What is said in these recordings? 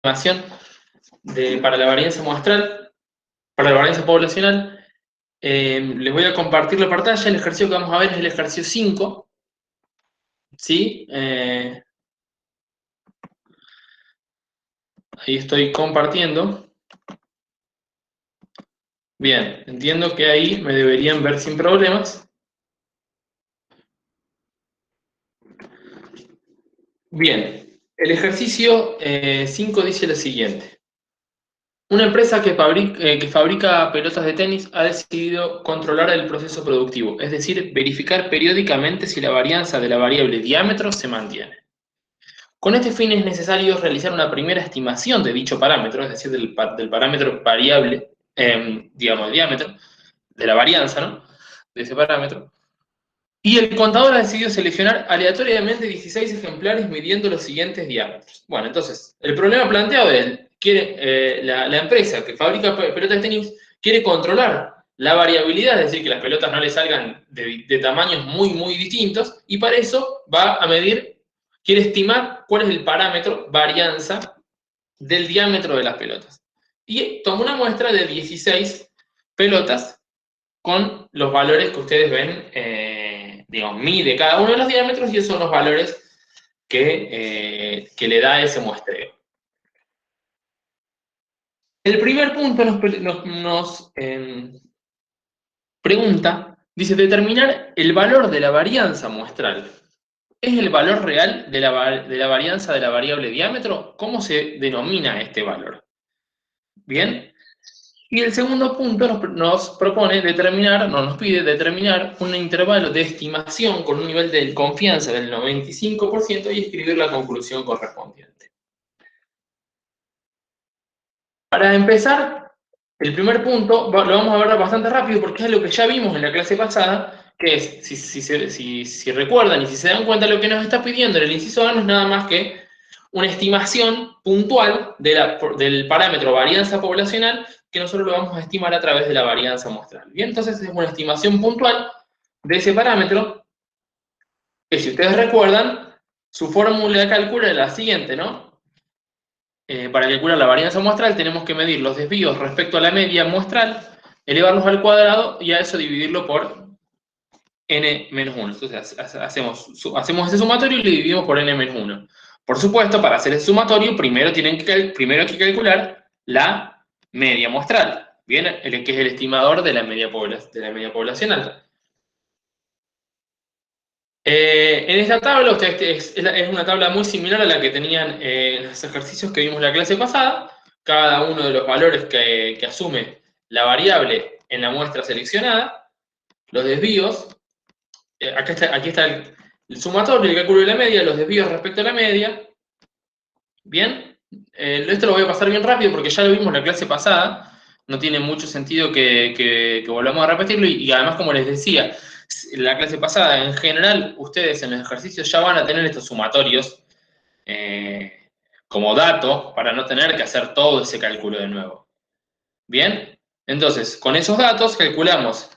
estimación para la varianza muestral, para la varianza poblacional. Les voy a compartir la pantalla. El ejercicio que vamos a ver es el ejercicio 5. ¿Sí? Ahí estoy compartiendo. Bien, entiendo que ahí me deberían ver sin problemas. Bien, el ejercicio 5 dice lo siguiente. Una empresa que fabrica pelotas de tenis ha decidido controlar el proceso productivo, es decir, verificar periódicamente si la varianza de la variable diámetro se mantiene. Con este fin es necesario realizar una primera estimación de dicho parámetro, es decir, del parámetro variable, digamos, el diámetro, de la varianza, ¿no? De ese parámetro. Y el contador ha decidido seleccionar aleatoriamente 16 ejemplares midiendo los siguientes diámetros. Bueno, entonces, el problema planteado es, la empresa que fabrica pelotas de tenis quiere controlar la variabilidad, es decir, que las pelotas no le salgan de tamaños muy, muy distintos, y para eso va a medir, quiere estimar cuál es el parámetro varianza del diámetro de las pelotas. Y toma una muestra de 16 pelotas con los valores que ustedes ven, digamos, mide cada uno de los diámetros y esos son los valores que le da ese muestreo. El primer punto nos pregunta, dice, determinar el valor de la varianza muestral. ¿Es el valor real de la varianza de la variable diámetro? ¿Cómo se denomina este valor? Bien. Y el segundo punto nos pide determinar un intervalo de estimación con un nivel de confianza del 95% y escribir la conclusión correspondiente. Para empezar, el primer punto lo vamos a ver bastante rápido porque es lo que ya vimos en la clase pasada, que es, si recuerdan y si se dan cuenta, lo que nos está pidiendo en el inciso A no es nada más que una estimación puntual del parámetro varianza poblacional que nosotros lo vamos a estimar a través de la varianza muestral. Bien, entonces es una estimación puntual de ese parámetro que, si ustedes recuerdan, su fórmula de cálculo es la siguiente, ¿no? Para calcular la varianza muestral tenemos que medir los desvíos respecto a la media muestral, elevarlos al cuadrado y a eso dividirlo por n-1. Entonces hacemos ese sumatorio y lo dividimos por n-1. Por supuesto, para hacer el sumatorio, primero hay que calcular la media muestral, ¿bien? Que es el estimador de la media poblacional. En esta tabla, es una tabla muy similar a la que tenían en los ejercicios que vimos la clase pasada. Cada uno de los valores que asume la variable en la muestra seleccionada, los desvíos, aquí está el sumatorio, el cálculo de la media, los desvíos respecto a la media. Bien, esto lo voy a pasar bien rápido porque ya lo vimos en la clase pasada, no tiene mucho sentido que volvamos a repetirlo, y además, como les decía, en la clase pasada, en general, ustedes en los ejercicios ya van a tener estos sumatorios como dato para no tener que hacer todo ese cálculo de nuevo. Bien, entonces, con esos datos calculamos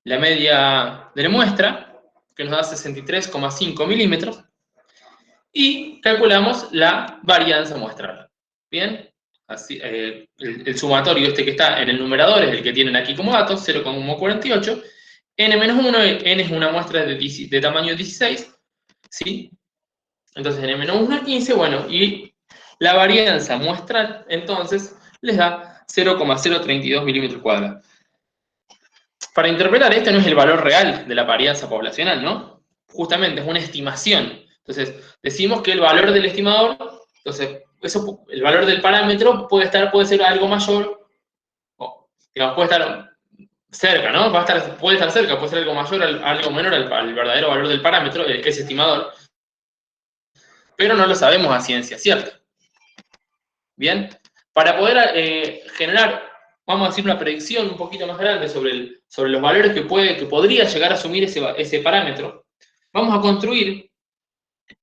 la media de la muestra, que nos da 63,5 milímetros, y calculamos la varianza muestral. Bien, así, el sumatorio que está en el numerador es el que tienen aquí como datos, 0,48. n-1, n es una muestra de tamaño 16, ¿sí? Entonces n-1 es 15, bueno, y la varianza muestral, entonces, les da 0,032 milímetros cuadrados. Para interpretar esto no es el valor real de la varianza poblacional, ¿no? Justamente es una estimación. Entonces, decimos que el valor del estimador, entonces, el valor del parámetro puede ser algo mayor, o, digamos, puede estar cerca, ¿no? Puede estar cerca, puede ser algo mayor, algo menor al verdadero valor del parámetro, ese estimador, pero no lo sabemos a ciencia cierta. Bien, para poder generar, vamos a decir, una predicción un poquito más grande sobre los valores que podría llegar a asumir ese parámetro, vamos a construir,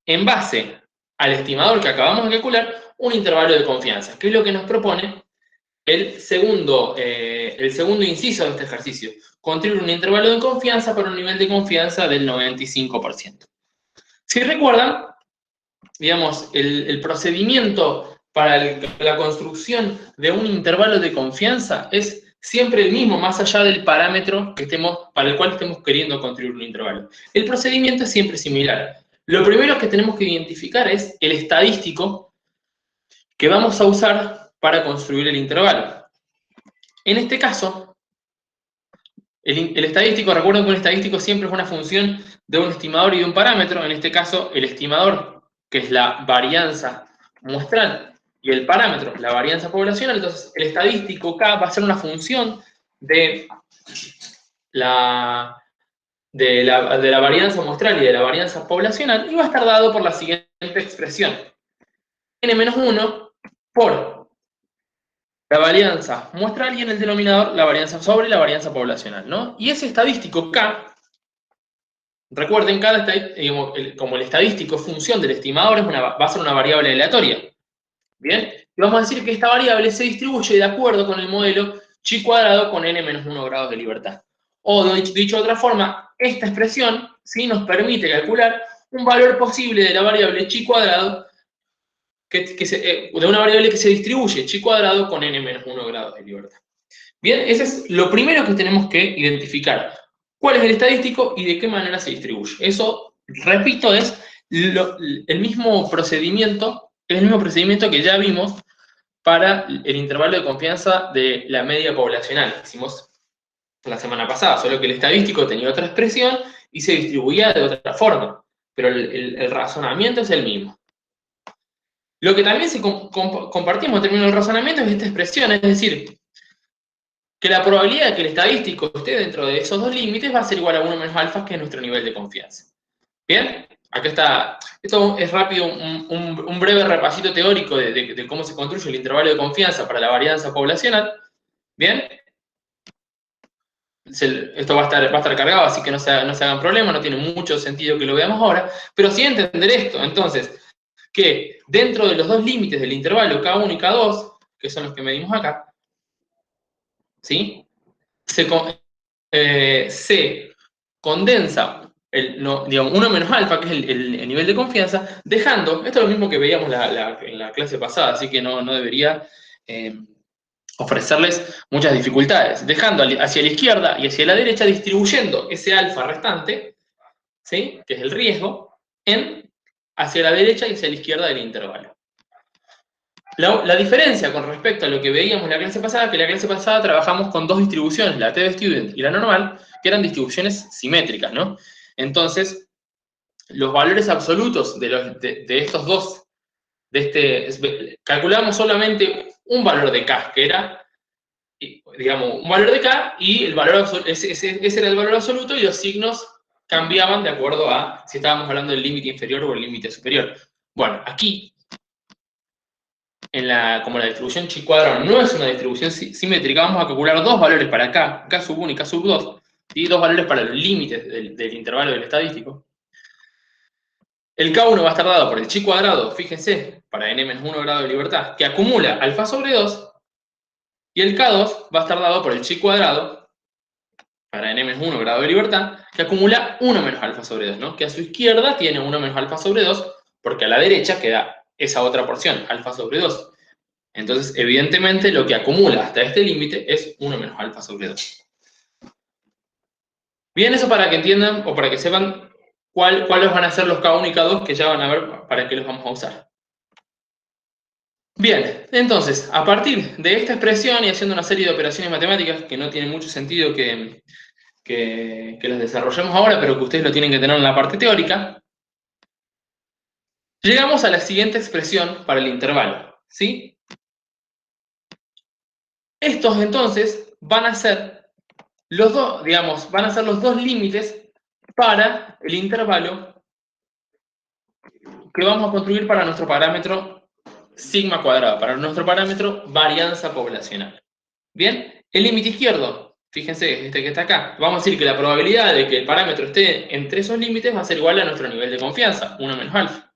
en base al estimador que acabamos de calcular, un intervalo de confianza, que es lo que nos propone el segundo inciso de este ejercicio: construir un intervalo de confianza para un nivel de confianza del 95%. Si recuerdan, digamos, el procedimiento para la construcción de un intervalo de confianza es siempre el mismo, más allá del parámetro para el cual estemos queriendo construir un intervalo. El procedimiento es siempre similar. Lo primero que tenemos que identificar es el estadístico que vamos a usar para construir el intervalo. En este caso, el estadístico, recuerden que un estadístico siempre es una función de un estimador y de un parámetro. En este caso, el estimador, que es la varianza muestral, y el parámetro, la varianza poblacional. Entonces, el estadístico K va a ser una función de la varianza muestral y de la varianza poblacional, y va a estar dado por la siguiente expresión. N-1 por la varianza muestral y en el denominador la varianza sobre la varianza poblacional, ¿no? Y ese estadístico K, recuerden, como el estadístico es función del estimador, va a ser una variable aleatoria. ¿Bien? Y vamos a decir que esta variable se distribuye de acuerdo con el modelo chi cuadrado con n-1 grados de libertad. O dicho de otra forma, esta expresión ¿sí? Nos permite calcular un valor posible de la variable chi cuadrado, de una variable que se distribuye chi cuadrado con n-1 grados de libertad. Bien, ese es lo primero que tenemos que identificar. ¿Cuál es el estadístico y de qué manera se distribuye? Eso, repito, es el mismo procedimiento que ya vimos para el intervalo de confianza de la media poblacional que hicimos la semana pasada, solo que el estadístico tenía otra expresión y se distribuía de otra forma, pero el razonamiento es el mismo. Lo que también compartimos en términos del razonamiento es esta expresión, es decir, que la probabilidad de que el estadístico esté dentro de esos dos límites va a ser igual a 1 menos alfa, que es nuestro nivel de confianza. ¿Bien? Acá está. Esto es rápido, un breve repasito teórico de cómo se construye el intervalo de confianza para la varianza poblacional. ¿Bien? Esto va a estar cargado, así que no se hagan problemas, no tiene mucho sentido que lo veamos ahora, pero sí entender esto, entonces, que dentro de los dos límites del intervalo K1 y K2, que son los que medimos acá, ¿sí? Se condensa digamos, 1 menos alfa, que es el nivel de confianza, dejando, esto es lo mismo que veíamos en la clase pasada, así que no debería ofrecerles muchas dificultades, dejando hacia la izquierda y hacia la derecha, distribuyendo ese alfa restante, ¿sí? Que es el riesgo, hacia la derecha y hacia la izquierda del intervalo. La diferencia con respecto a lo que veíamos en la clase pasada, que en la clase pasada trabajamos con dos distribuciones, la t-student y la normal, que eran distribuciones simétricas, ¿no? Entonces, los valores absolutos de estos dos, calculamos solamente un valor de K, que era, digamos, un valor de K, y el valor ese era el valor absoluto, y los signos cambiaban de acuerdo a si estábamos hablando del límite inferior o el límite superior. Bueno, aquí, como la distribución chi cuadrado no es una distribución simétrica, vamos a calcular dos valores para K sub 1 y K sub 2, y dos valores para los límites del intervalo del estadístico. El K1 va a estar dado por el chi cuadrado, fíjense, para n-1 grado de libertad, que acumula alfa sobre 2, y el K2 va a estar dado por el chi cuadrado, para n-1 grado de libertad, que acumula 1 menos alfa sobre 2, ¿no? Que a su izquierda tiene 1 menos alfa sobre 2, porque a la derecha queda esa otra porción, alfa sobre 2. Entonces, evidentemente, lo que acumula hasta este límite es 1 menos alfa sobre 2. Bien, eso para que entiendan, o para que sepan cuáles van a ser los K1 y K2 que ya van a ver para qué los vamos a usar. Bien, entonces, a partir de esta expresión y haciendo una serie de operaciones matemáticas que no tiene mucho sentido que las desarrollemos ahora, pero que ustedes lo tienen que tener en la parte teórica, llegamos a la siguiente expresión para el intervalo, ¿sí? Estos, entonces, van a ser los dos, digamos, van a ser los dos límites para el intervalo que vamos a construir para nuestro parámetro sigma cuadrado, para nuestro parámetro varianza poblacional. Bien, el límite izquierdo, fíjense, este que está acá, vamos a decir que la probabilidad de que el parámetro esté entre esos límites va a ser igual a nuestro nivel de confianza, 1 menos alfa.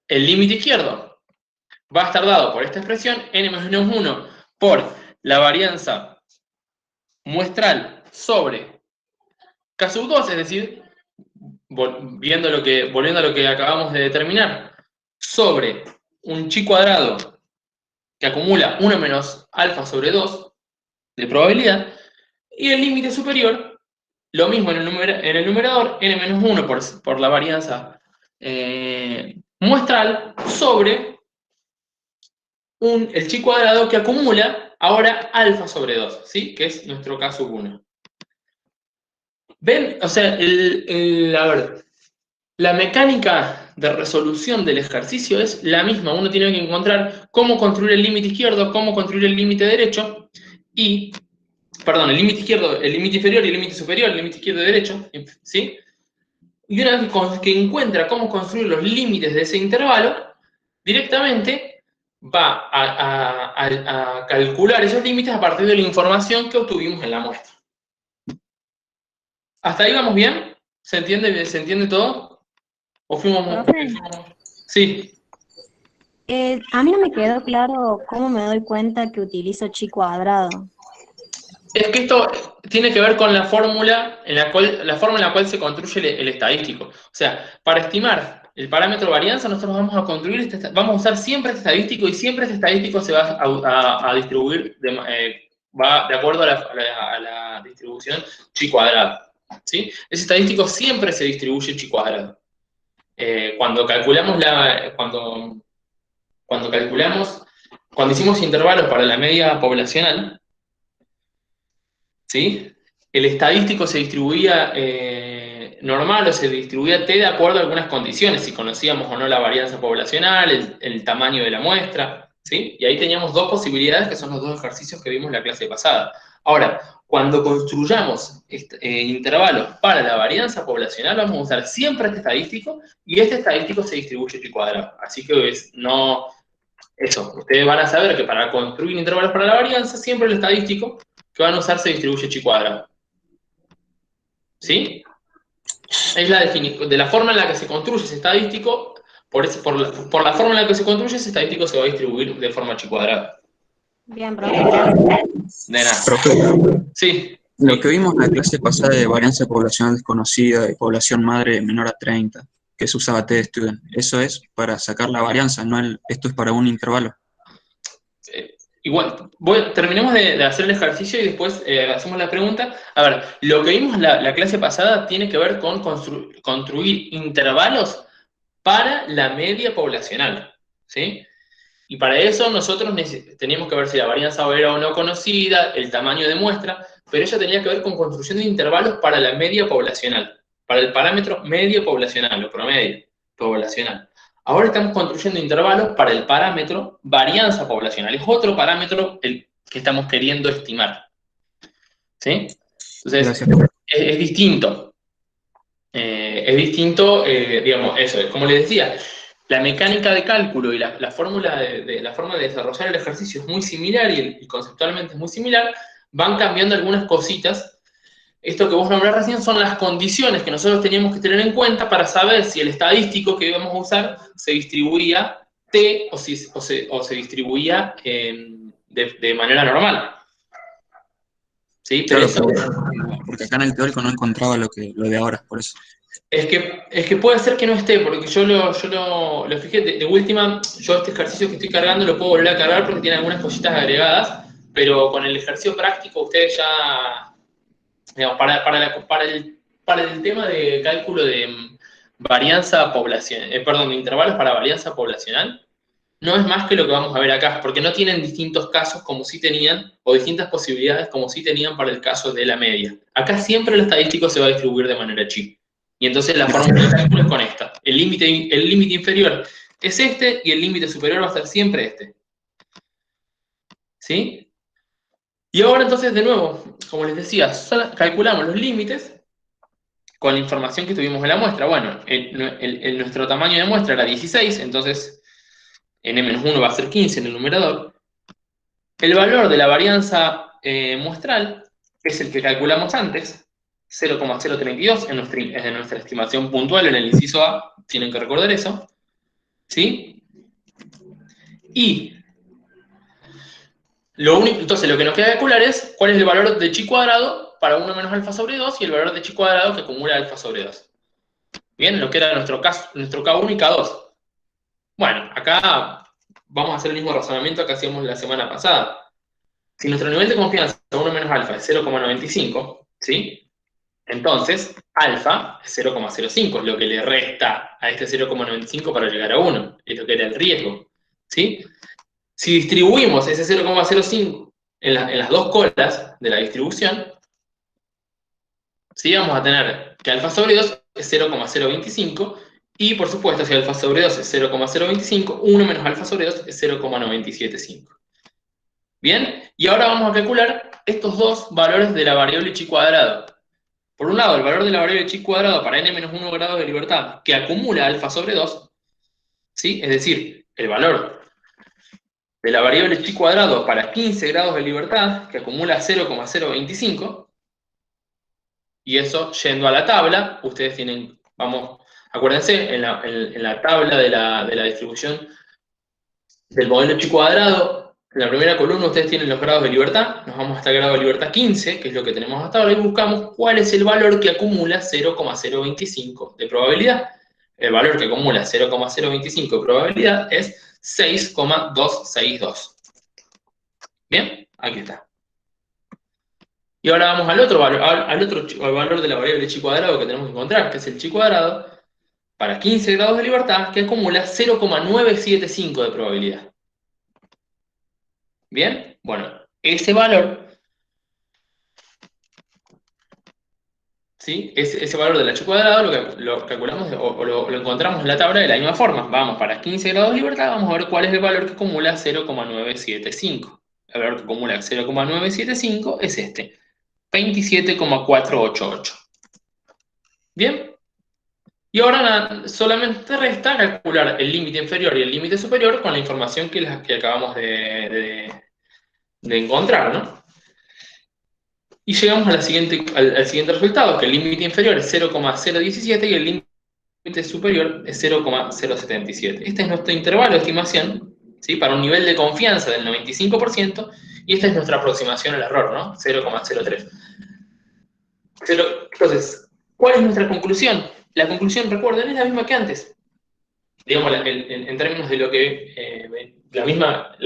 El límite izquierdo va a estar dado por esta expresión, n-1 por la varianza muestral sobre K sub 2, es decir, volviendo a lo que acabamos de determinar, sobre un chi cuadrado que acumula 1 menos alfa sobre 2 de probabilidad, y el límite superior, lo mismo en el numerador, n menos 1 por la varianza muestral sobre el chi cuadrado que acumula ahora alfa sobre 2, ¿sí? Que es nuestro caso 1. ¿Ven? O sea, a ver, la mecánica de resolución del ejercicio es la misma. Uno tiene que encontrar cómo construir el límite izquierdo, cómo construir el límite derecho, y, perdón, el límite izquierdo, el límite inferior y el límite superior, el límite izquierdo y derecho, ¿sí? Y una vez que encuentra cómo construir los límites de ese intervalo, directamente va a calcular esos límites a partir de la información que obtuvimos en la muestra. ¿Hasta ahí vamos bien? ¿Se entiende todo? ¿O fuimos? Profe, Sí. a mí no me quedó claro cómo me doy cuenta que utilizo chi cuadrado. Es que esto tiene que ver con la fórmula en la cual se construye el estadístico. O sea, para estimar el parámetro varianza, nosotros vamos a construir vamos a usar siempre este estadístico, y siempre este estadístico se va a distribuir va de acuerdo a la distribución chi cuadrado. ¿Sí? Ese estadístico siempre se distribuye chi cuadrado. Cuando calculamos cuando hicimos intervalos para la media poblacional, ¿sí? El estadístico se distribuía normal, o se distribuía T de acuerdo a algunas condiciones, si conocíamos o no la varianza poblacional, el tamaño de la muestra, ¿sí? Y ahí teníamos dos posibilidades, que son los dos ejercicios que vimos en la clase pasada. Ahora, cuando construyamos intervalos para la varianza poblacional, vamos a usar siempre este estadístico, y este estadístico se distribuye pi cuadrado. Así que ustedes van a saber que para construir intervalos para la varianza, siempre el estadístico que van a usar se distribuye chi cuadrado. ¿Sí? Es de la forma en la que se construye ese estadístico, por la forma en la que se construye ese estadístico se va a distribuir de forma chi cuadrada. Bien, profe, gracias. De nada. Profe, Sí. lo que vimos en la clase pasada de varianza poblacional desconocida y población madre menor a 30, que se usaba t-student, eso es para sacar la varianza, esto es para un intervalo. Igual, terminemos de hacer el ejercicio y después hacemos la pregunta. A ver, lo que vimos la clase pasada tiene que ver con construir intervalos para la media poblacional, ¿sí? Y para eso nosotros teníamos que ver si la varianza era o no conocida, el tamaño de muestra, pero eso tenía que ver con construcción de intervalos para la media poblacional, para el parámetro medio poblacional o promedio poblacional. Ahora estamos construyendo intervalos para el parámetro varianza poblacional. Es otro parámetro el que estamos queriendo estimar. ¿Sí? Entonces, Gracias. es distinto. Digamos, eso. Como les decía, la mecánica de cálculo y la forma de desarrollar el ejercicio es muy similar, y conceptualmente es muy similar. Van cambiando algunas cositas. Esto que vos nombrás recién son las condiciones que nosotros teníamos que tener en cuenta para saber si el estadístico que íbamos a usar se distribuía T o se distribuía de manera normal. ¿Sí? Pero Claro, eso, porque acá en el teórico no encontraba lo de ahora, por eso. es que puede ser que no esté, porque yo lo fijé de última. Yo este ejercicio que estoy cargando lo puedo volver a cargar porque tiene algunas cositas agregadas, pero con el ejercicio práctico ustedes ya, digamos, para el tema de cálculo de varianza poblacional, perdón, de intervalos para varianza poblacional, no es más que lo que vamos a ver acá, porque no tienen distintos casos como sí tenían, o distintas posibilidades como sí tenían para el caso de la media. Acá siempre el estadístico se va a distribuir de manera chi. Y entonces la fórmula de cálculo es con esta. El límite inferior es este, y el límite superior va a ser siempre este. ¿Sí? Y ahora entonces, de nuevo, como les decía, calculamos los límites con la información que tuvimos en la muestra. Bueno, nuestro tamaño de muestra era 16, entonces n-1 va a ser 15 en el numerador. El valor de la varianza muestral es el que calculamos antes, 0,032, es de nuestra estimación puntual en el inciso A, tienen que recordar eso, ¿sí? Y entonces lo que nos queda calcular es cuál es el valor de chi cuadrado para 1 menos alfa sobre 2, y el valor de chi cuadrado que acumula alfa sobre 2. Bien, lo que era nuestro K1 y K2. Bueno, acá vamos a hacer el mismo razonamiento que hacíamos la semana pasada. Si nuestro nivel de confianza 1 menos alfa es 0,95, ¿sí? Entonces, alfa es 0,05, es lo que le resta a este 0,95 para llegar a 1, es lo que era el riesgo, ¿sí? Si distribuimos ese 0,05 en las dos colas de la distribución, ¿sí? Vamos a tener que alfa sobre 2 es 0,025, y por supuesto, si alfa sobre 2 es 0,025, 1 menos alfa sobre 2 es 0,975. ¿Bien? Y ahora vamos a calcular estos dos valores de la variable chi cuadrado. Por un lado, el valor de la variable chi cuadrado para n-1 grados de libertad, que acumula alfa sobre 2, ¿sí? Es decir, el valor de la variable chi cuadrado para 15 grados de libertad, que acumula 0,025, y eso yendo a la tabla, ustedes tienen, vamos, acuérdense, en la tabla de la distribución del modelo chi cuadrado, en la primera columna ustedes tienen los grados de libertad, nos vamos hasta el grado de libertad 15, que es lo que tenemos hasta ahora, y buscamos cuál es el valor que acumula 0,025 de probabilidad. El valor que acumula 0,025 de probabilidad es 6,262. ¿Bien? Aquí está. Y ahora vamos al otro valor, al valor de la variable chi cuadrado que tenemos que encontrar, que es el chi cuadrado, para 15 grados de libertad, que acumula 0,975 de probabilidad. ¿Bien? Bueno, ese valor, ¿sí? Ese valor de la chi cuadrado lo calculamos o lo encontramos en la tabla de la misma forma. Vamos para 15 grados de libertad, vamos a ver cuál es el valor que acumula 0,975. El valor que acumula 0,975 es este, 27,488. ¿Bien? Y ahora solamente resta calcular el límite inferior y el límite superior con la información que acabamos de encontrar, ¿no? Y llegamos al siguiente resultado, que el límite inferior es 0,017 y el límite superior es 0,077. Este es nuestro intervalo de estimación, ¿sí? Para un nivel de confianza del 95%, y esta es nuestra aproximación al error, ¿no? 0,03. Entonces, ¿cuál es nuestra conclusión? La conclusión, recuerden, es la misma que antes. Digamos, en términos de lo que la misma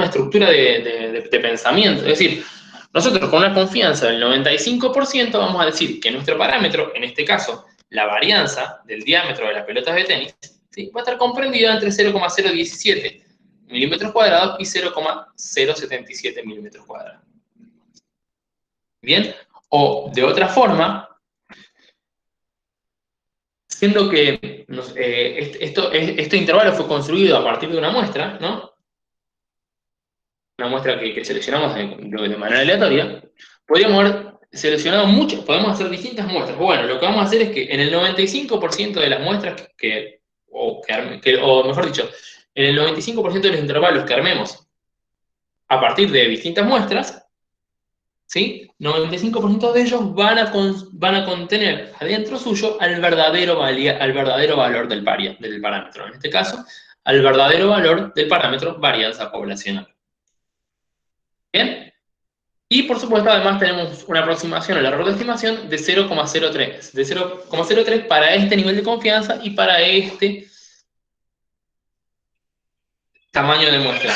estructura de pensamiento. Es decir, nosotros con una confianza del 95% vamos a decir que nuestro parámetro, en este caso, la varianza del diámetro de las pelotas de tenis, ¿sí? Va a estar comprendida entre 0,017 milímetros cuadrados y 0,077 milímetros cuadrados. ¿Bien? O, de otra forma, siendo que este intervalo fue construido a partir de una muestra, ¿no? Una muestra que seleccionamos de manera aleatoria, podríamos haber seleccionado muchas, podemos hacer distintas muestras. Bueno, lo que vamos a hacer es que en el 95% de las muestras o mejor dicho, en el 95% de los intervalos que armemos a partir de distintas muestras, ¿sí? 95% de ellos van a contener adentro suyo al verdadero valor del parámetro. En este caso, al verdadero valor del parámetro varianza poblacional. ¿Bien? Y por supuesto, además tenemos una aproximación al error de estimación de 0,03. De 0,03 para este nivel de confianza y para este tamaño de muestra.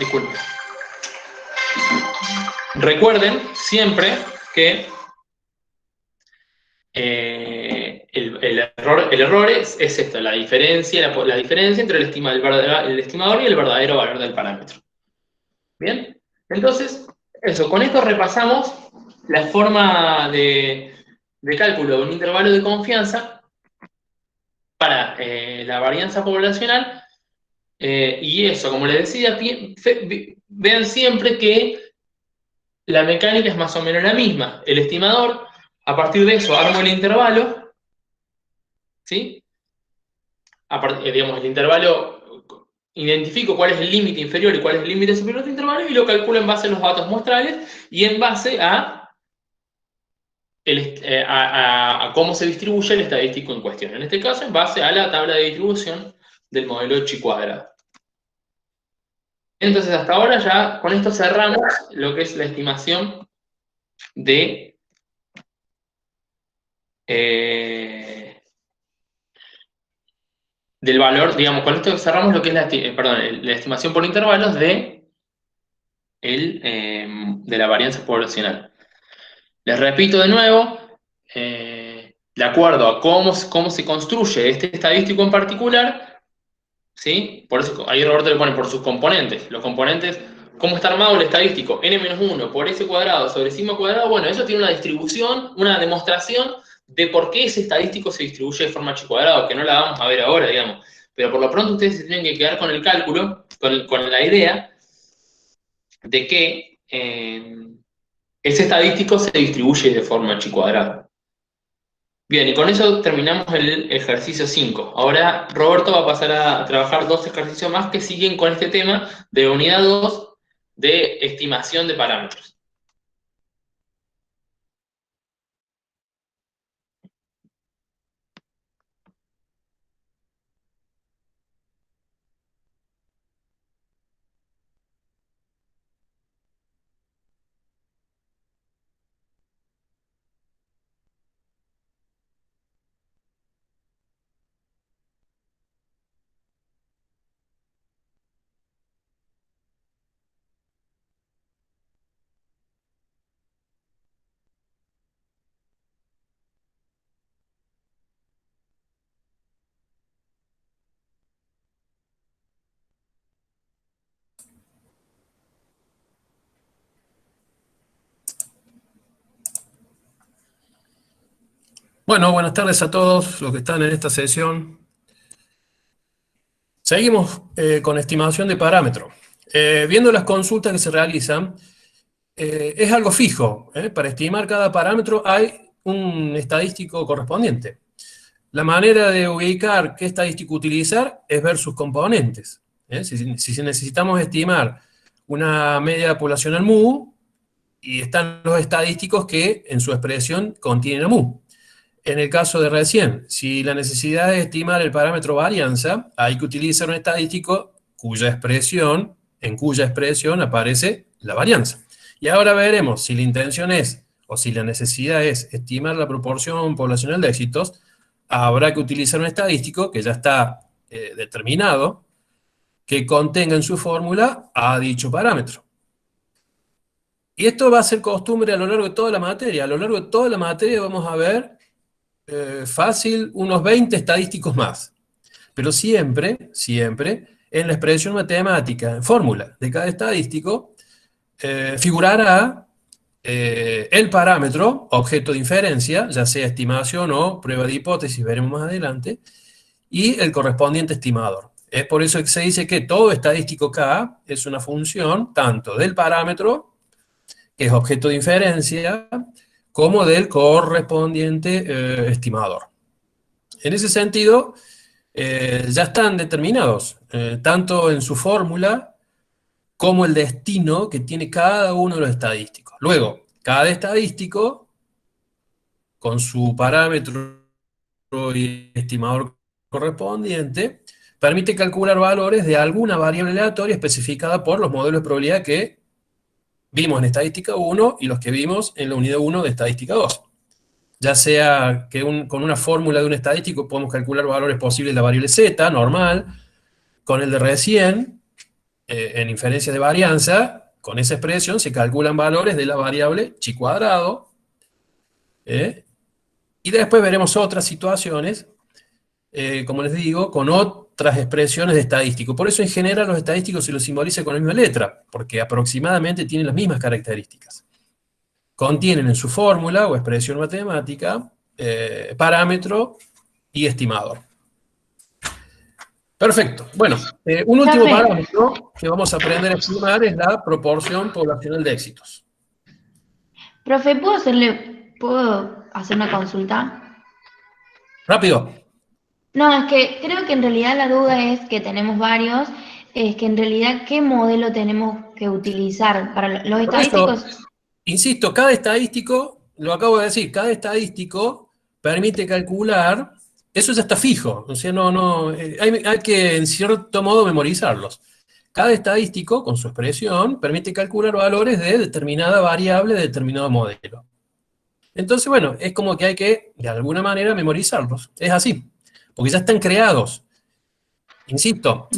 Disculpen. Recuerden siempre que el error es esto, la diferencia entre el estimador y el verdadero valor del parámetro. ¿Bien? Entonces, eso, con esto repasamos la forma de cálculo de un intervalo de confianza para la varianza poblacional, y eso, como les decía, vean siempre que la mecánica es más o menos la misma. El estimador, a partir de eso, armo el intervalo, ¿sí? Digamos, el intervalo, identifico cuál es el límite inferior y cuál es el límite superior del intervalo y lo calculo en base a los datos muestrales y en base a cómo se distribuye el estadístico en cuestión. En este caso, en base a la tabla de distribución del modelo chi cuadrado. Entonces, hasta ahora ya con esto cerramos lo que es la estimación de del valor, digamos, con esto cerramos lo que es la estimación por intervalos de la varianza poblacional. Les repito de nuevo, de acuerdo a cómo se construye este estadístico en particular, ¿sí? Por eso ahí Roberto le pone por sus componentes. Los componentes, ¿cómo está armado el estadístico? N-1 por S cuadrado sobre sigma cuadrado, bueno, eso tiene una distribución, una demostración de por qué ese estadístico se distribuye de forma H cuadrado, que no la vamos a ver ahora, digamos. Pero por lo pronto ustedes se tienen que quedar con el cálculo, con la idea de que ese estadístico se distribuye de forma H cuadrado. Bien, y con eso terminamos el ejercicio 5. Ahora Roberto va a pasar a trabajar 2 ejercicios más que siguen con este tema de unidad 2 de estimación de parámetros. Bueno, buenas tardes a todos los que están en esta sesión. Seguimos con estimación de parámetro. Viendo las consultas que se realizan, es algo fijo. Para estimar cada parámetro hay un estadístico correspondiente. La manera de ubicar qué estadístico utilizar es ver sus componentes. Si necesitamos estimar una media poblacional mu, y están los estadísticos que en su expresión contienen a mu. En el caso de recién, si la necesidad es estimar el parámetro varianza, hay que utilizar un estadístico en cuya expresión aparece la varianza. Y ahora veremos si la intención es, o si la necesidad es estimar la proporción poblacional de éxitos, habrá que utilizar un estadístico que ya está determinado, que contenga en su fórmula a dicho parámetro. Y esto va a ser costumbre a lo largo de toda la materia. A lo largo de toda la materia vamos a ver fácil unos 20 estadísticos más. Pero siempre, en la expresión matemática, en fórmula de cada estadístico, figurará el parámetro, objeto de inferencia, ya sea estimación o prueba de hipótesis, veremos más adelante, y el correspondiente estimador. Es por eso que se dice que todo estadístico K es una función tanto del parámetro, que es objeto de inferencia, como del correspondiente estimador. En ese sentido, ya están determinados, tanto en su fórmula como el destino que tiene cada uno de los estadísticos. Luego, cada estadístico, con su parámetro y estimador correspondiente, permite calcular valores de alguna variable aleatoria especificada por los modelos de probabilidad que vimos en estadística 1 y los que vimos en la unidad 1 de estadística 2. Ya sea que con una fórmula de un estadístico podemos calcular valores posibles de la variable z, normal, con el de recién, en inferencia de varianza, con esa expresión se calculan valores de la variable chi cuadrado, y después veremos otras situaciones, como les digo, con otras expresiones de estadístico. Por eso en general los estadísticos se los simboliza con la misma letra, porque aproximadamente tienen las mismas características. Contienen en su fórmula o expresión matemática parámetro y estimador. Perfecto. Bueno, un último parámetro que vamos a aprender a estimar es la proporción poblacional de éxitos. Profe, ¿puedo hacer una consulta? Rápido. No, es que creo que en realidad la duda es que tenemos varios, es que en realidad ¿qué modelo tenemos que utilizar para los estadísticos? Insisto, cada estadístico, lo acabo de decir, cada estadístico permite calcular, eso ya está fijo, o sea, hay que en cierto modo memorizarlos. Cada estadístico, con su expresión, permite calcular valores de determinada variable de determinado modelo. Entonces, bueno, es como que hay que, de alguna manera, memorizarlos. Es así, porque ya están creados. Insisto,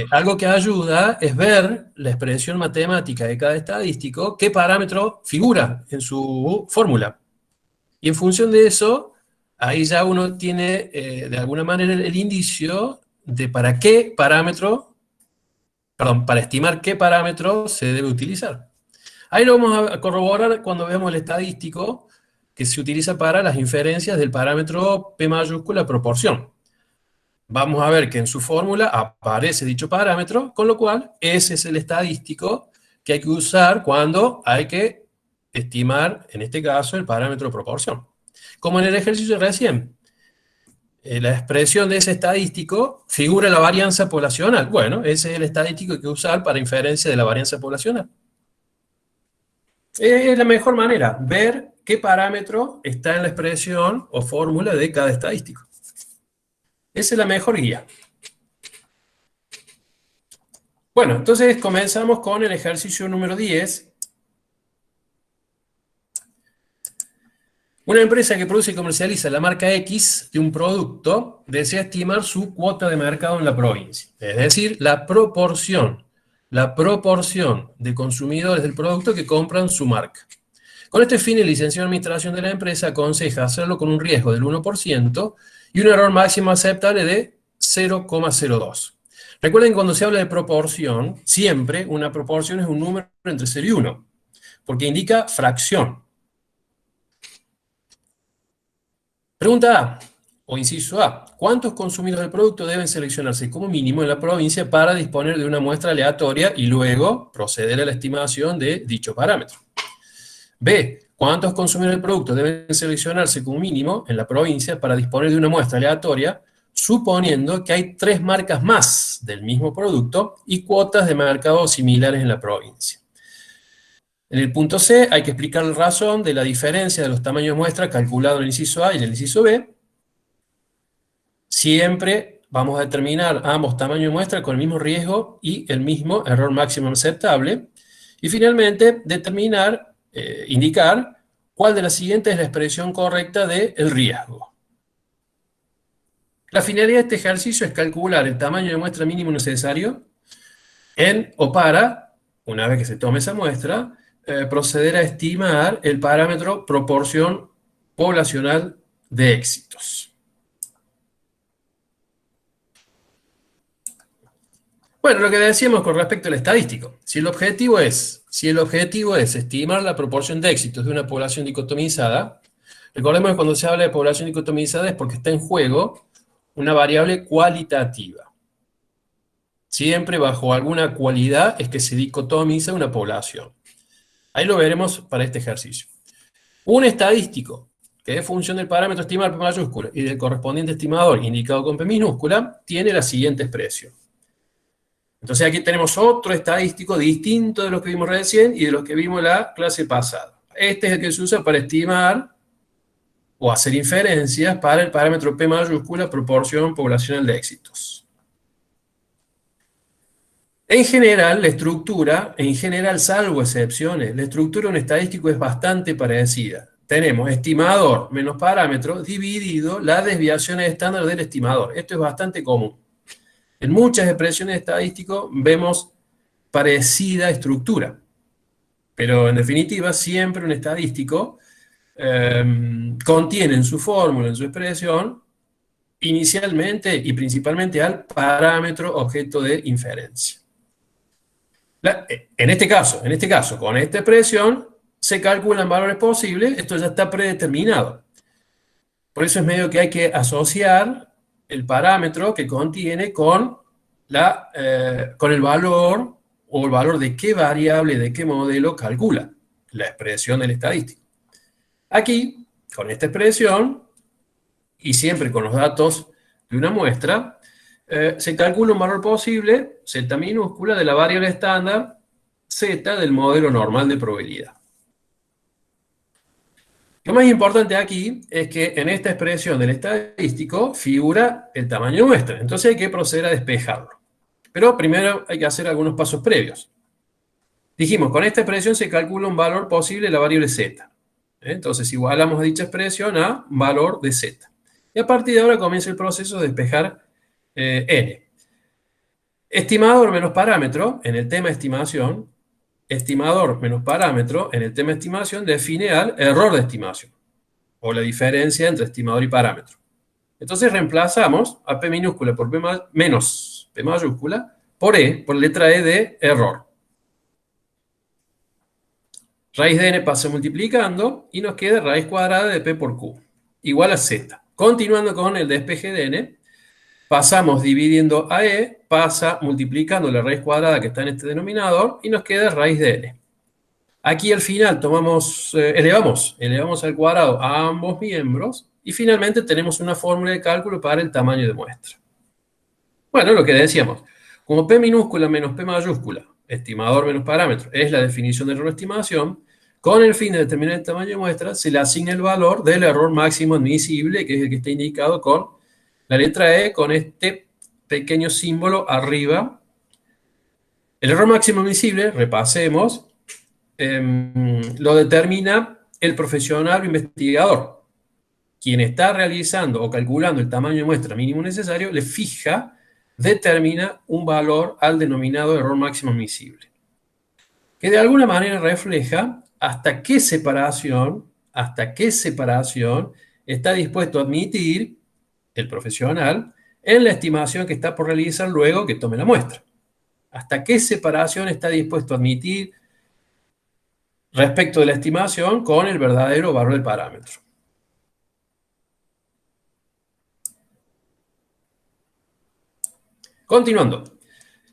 algo que ayuda es ver la expresión matemática de cada estadístico, qué parámetro figura en su fórmula. Y en función de eso, ahí ya uno tiene de alguna manera el indicio de para estimar qué parámetro se debe utilizar. Ahí lo vamos a corroborar cuando veamos el estadístico que se utiliza para las inferencias del parámetro P mayúscula proporción. Vamos a ver que en su fórmula aparece dicho parámetro, con lo cual ese es el estadístico que hay que usar cuando hay que estimar, en este caso, el parámetro proporción. Como en el ejercicio de recién, la expresión de ese estadístico figura la varianza poblacional. Bueno, ese es el estadístico que hay que usar para inferencia de la varianza poblacional. Es la mejor manera, ver qué parámetro está en la expresión o fórmula de cada estadístico. Esa es la mejor guía. Bueno, entonces comenzamos con el ejercicio número 10. Una empresa que produce y comercializa la marca X de un producto desea estimar su cuota de mercado en la provincia. Es decir, la proporción de consumidores del producto que compran su marca. Con este fin, el licenciado en administración de la empresa aconseja hacerlo con un riesgo del 1% y un error máximo aceptable de 0,02. Recuerden que cuando se habla de proporción, siempre una proporción es un número entre 0 y 1, porque indica fracción. Pregunta A, o inciso A, ¿cuántos consumidores del producto deben seleccionarse como mínimo en la provincia para disponer de una muestra aleatoria y luego proceder a la estimación de dicho parámetro? B, ¿cuántos consumidores del producto deben seleccionarse como mínimo en la provincia para disponer de una muestra aleatoria, suponiendo que hay 3 marcas más del mismo producto y cuotas de mercado similares en la provincia? En el punto C hay que explicar la razón de la diferencia de los tamaños de muestra calculado en el inciso A y en el inciso B. Siempre vamos a determinar ambos tamaños de muestra con el mismo riesgo y el mismo error máximo aceptable. Y finalmente, indicar cuál de las siguientes es la expresión correcta del riesgo. La finalidad de este ejercicio es calcular el tamaño de muestra mínimo necesario para, una vez que se tome esa muestra, proceder a estimar el parámetro proporción poblacional de éxitos. Bueno, lo que decíamos con respecto al estadístico. Si el objetivo es estimar la proporción de éxitos de una población dicotomizada, recordemos que cuando se habla de población dicotomizada es porque está en juego una variable cualitativa. Siempre bajo alguna cualidad es que se dicotomiza una población. Ahí lo veremos para este ejercicio. Un estadístico que es función del parámetro estimar P mayúscula y del correspondiente estimador indicado con P minúscula tiene la siguiente expresión. Entonces aquí tenemos otro estadístico distinto de lo que vimos recién y de lo que vimos la clase pasada. Este es el que se usa para estimar o hacer inferencias para el parámetro P mayúscula proporción poblacional de éxitos. En general, salvo excepciones, la estructura de un estadístico es bastante parecida. Tenemos estimador menos parámetro dividido la desviación estándar del estimador. Esto es bastante común. En muchas expresiones de estadístico vemos parecida estructura. Pero en definitiva, siempre un estadístico contiene en su fórmula, en su expresión, inicialmente y principalmente al parámetro objeto de inferencia. En este caso, con esta expresión, se calculan valores posibles, esto ya está predeterminado. Por eso es medio que hay que asociar el parámetro que contiene con el valor, o el valor de qué variable, de qué modelo calcula la expresión del estadístico. Aquí, con esta expresión, y siempre con los datos de una muestra, se calcula un valor posible, z minúscula, de la variable estándar z del modelo normal de probabilidad. Lo más importante aquí es que en esta expresión del estadístico figura el tamaño de muestra, entonces hay que proceder a despejarlo. Pero primero hay que hacer algunos pasos previos. Dijimos, con esta expresión se calcula un valor posible de la variable z. Entonces igualamos a dicha expresión a valor de z. Y a partir de ahora comienza el proceso de despejar n. Estimador menos parámetro en el tema estimación, estimador menos parámetro en el tema estimación define al error de estimación, o la diferencia entre estimador y parámetro. Entonces reemplazamos a P minúscula por menos P mayúscula por E, por letra E de error. Raíz de n pasa multiplicando y nos queda raíz cuadrada de P por Q, igual a Z. Continuando con el despeje de n, pasamos dividiendo a E, pasa multiplicando la raíz cuadrada que está en este denominador y nos queda raíz de n. Aquí al final elevamos al cuadrado a ambos miembros y finalmente tenemos una fórmula de cálculo para el tamaño de muestra. Bueno, lo que decíamos, como P minúscula menos P mayúscula, estimador menos parámetro, es la definición del error de estimación, con el fin de determinar el tamaño de muestra, se le asigna el valor del error máximo admisible, que es el que está indicado con la letra E, con este pequeño símbolo arriba. El error máximo admisible, repasemos, lo determina el profesional o investigador. Quien está realizando o calculando el tamaño de muestra mínimo necesario, le determina un valor al denominado error máximo admisible, que de alguna manera refleja hasta qué separación está dispuesto a admitir el profesional en la estimación que está por realizar luego que tome la muestra. Hasta qué separación está dispuesto a admitir respecto de la estimación con el verdadero valor del parámetro. Continuando.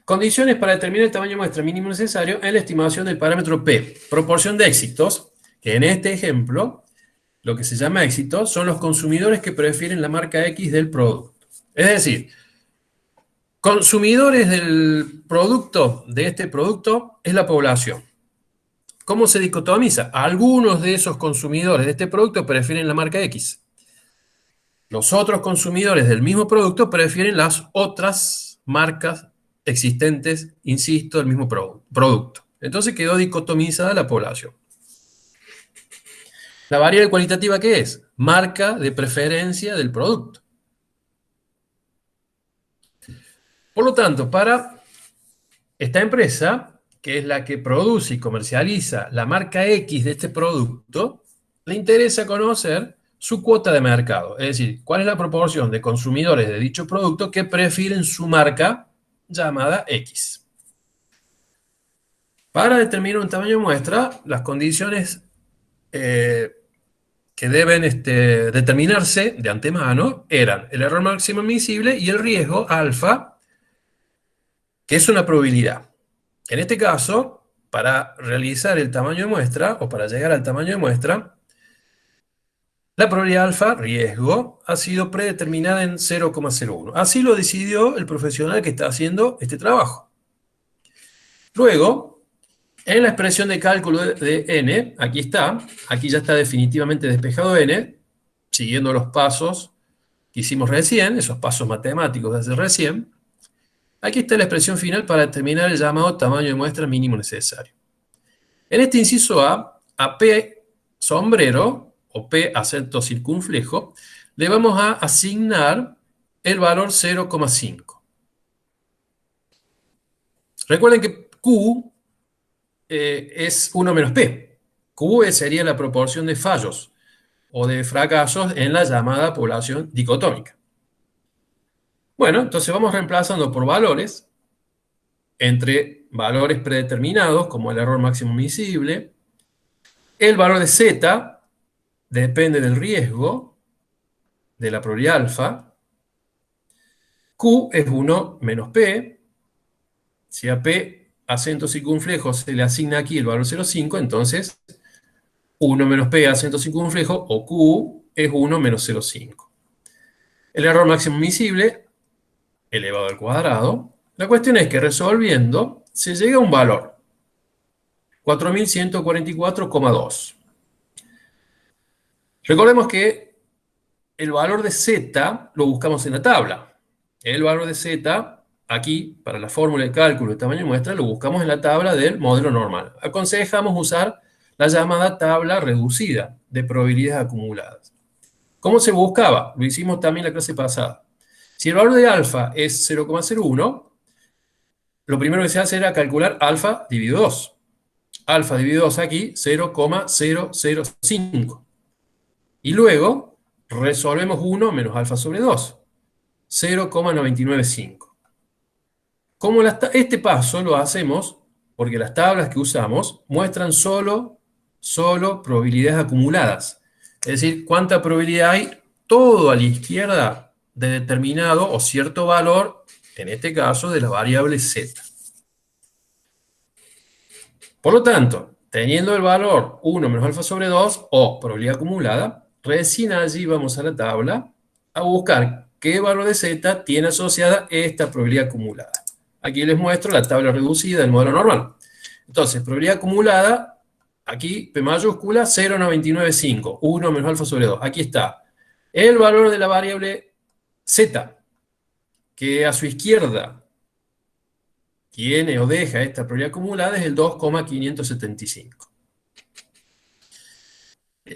Condiciones para determinar el tamaño de muestra mínimo necesario en la estimación del parámetro P. Proporción de éxitos, que en este ejemplo, lo que se llama éxito, son los consumidores que prefieren la marca X del producto. Es decir, consumidores del producto, de este producto, es la población. ¿Cómo se dicotomiza? Algunos de esos consumidores de este producto prefieren la marca X. Los otros consumidores del mismo producto prefieren las otras marcas existentes, insisto, del mismo producto. Entonces quedó dicotomizada la población. ¿La variable cualitativa qué es? Marca de preferencia del producto. Por lo tanto, para esta empresa, que es la que produce y comercializa la marca X de este producto, le interesa conocer su cuota de mercado. Es decir, cuál es la proporción de consumidores de dicho producto que prefieren su marca llamada X. Para determinar un tamaño de muestra, las condiciones que deben determinarse de antemano eran el error máximo admisible y el riesgo alfa, que es una probabilidad. En este caso, para realizar el tamaño de muestra, o para llegar al tamaño de muestra, la probabilidad alfa, riesgo, ha sido predeterminada en 0,01. Así lo decidió el profesional que está haciendo este trabajo. Luego, en la expresión de cálculo de n, aquí ya está definitivamente despejado n, siguiendo los pasos que hicimos recién, esos pasos matemáticos de hace recién. Aquí está la expresión final para determinar el llamado tamaño de muestra mínimo necesario. En este inciso a P sombrero, o P acento circunflejo, le vamos a asignar el valor 0,5. Recuerden que Q es 1 menos P. Q sería la proporción de fallos o de fracasos en la llamada población dicotómica. Bueno, entonces vamos reemplazando por valores, entre valores predeterminados, como el error máximo admisible. El valor de Z depende del riesgo, de la probabilidad alfa. Q es 1 menos P. Si a P acento circunflejo se le asigna aquí el valor 0,5, entonces 1 menos P acento circunflejo, o Q, es 1 menos 0,5. El error máximo admisible elevado al cuadrado. La cuestión es que resolviendo se llega a un valor, 4144,2. Recordemos que el valor de Z lo buscamos en la tabla. El valor de Z, aquí, para la fórmula de cálculo de tamaño de muestra, lo buscamos en la tabla del modelo normal. Aconsejamos usar la llamada tabla reducida de probabilidades acumuladas. ¿Cómo se buscaba? Lo hicimos también la clase pasada. Si el valor de alfa es 0,01, lo primero que se hace era calcular alfa dividido 2. Alfa dividido 2 aquí, 0,005. Y luego resolvemos 1 menos alfa sobre 2, 0,995. Este paso lo hacemos porque las tablas que usamos muestran solo probabilidades acumuladas. Es decir, cuánta probabilidad hay todo a la izquierda de determinado o cierto valor, en este caso de la variable z. Por lo tanto, teniendo el valor 1 menos alfa sobre 2 o probabilidad acumulada, recién allí vamos a la tabla a buscar qué valor de z tiene asociada esta probabilidad acumulada. Aquí les muestro la tabla reducida del modelo normal. Entonces, probabilidad acumulada, aquí P mayúscula, 0,995, 1 menos alfa sobre 2. Aquí está el valor de la variable z, que a su izquierda tiene o deja esta probabilidad acumulada, es el 2,575.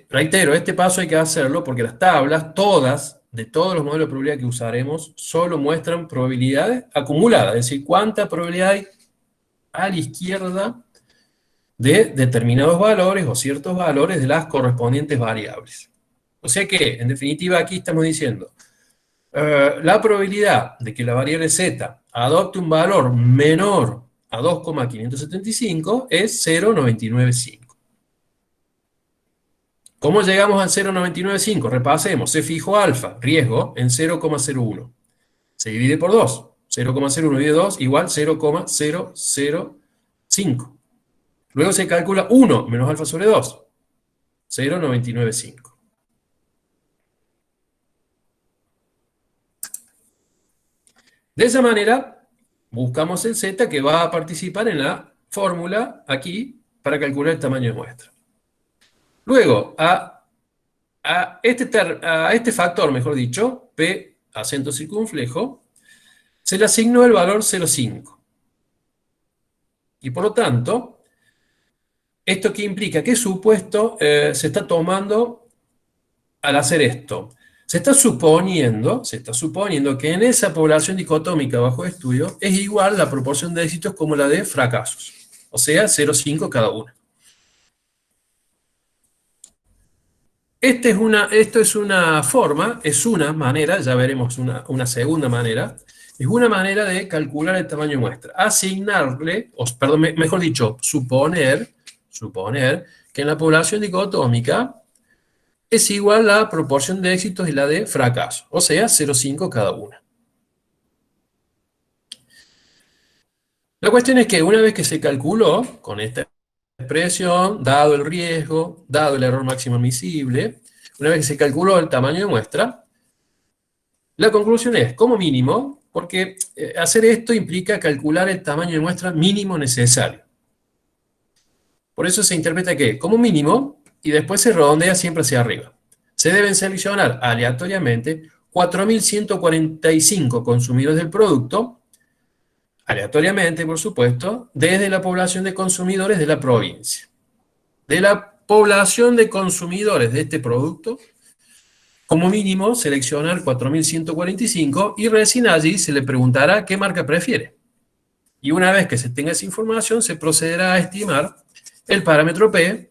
Reitero, este paso hay que hacerlo porque las tablas, de todos los modelos de probabilidad que usaremos, solo muestran probabilidades acumuladas, es decir, cuánta probabilidad hay a la izquierda de determinados valores o ciertos valores de las correspondientes variables. O sea que, en definitiva, aquí estamos diciendo, la probabilidad de que la variable z adopte un valor menor a 2,575 es 0,995. ¿Cómo llegamos al 0,995? Repasemos, se fijó alfa, riesgo, en 0,01. Se divide por 2. 0,01 dividido 2 igual 0,005. Luego se calcula 1 menos alfa sobre 2. 0,995. De esa manera, buscamos el z que va a participar en la fórmula aquí para calcular el tamaño de muestra. Luego, a este factor, mejor dicho, P acento circunflejo, se le asignó el valor 0,5. Y por lo tanto, ¿esto qué implica? ¿Qué supuesto se está tomando al hacer esto? Se está suponiendo que en esa población dicotómica bajo estudio es igual la proporción de éxitos como la de fracasos. O sea, 0,5 cada una. Esto es una forma, es una manera, ya veremos una segunda manera, es una manera de calcular el tamaño de muestra. Asignarle, mejor dicho, suponer que en la población dicotómica es igual la proporción de éxitos y la de fracasos, o sea, 0,5 cada una. La cuestión es que una vez que se calculó con esta expresión, dado el riesgo, dado el error máximo admisible, una vez que se calculó el tamaño de muestra, la conclusión es, como mínimo, porque hacer esto implica calcular el tamaño de muestra mínimo necesario. Por eso se interpreta que, como mínimo, y después se redondea siempre hacia arriba. Se deben seleccionar aleatoriamente 4.145 consumidores del producto, aleatoriamente, por supuesto, desde la población de consumidores de la provincia. De la población de consumidores de este producto, como mínimo, seleccionar 4.145 y recién allí se le preguntará qué marca prefiere. Y una vez que se tenga esa información, se procederá a estimar el parámetro P,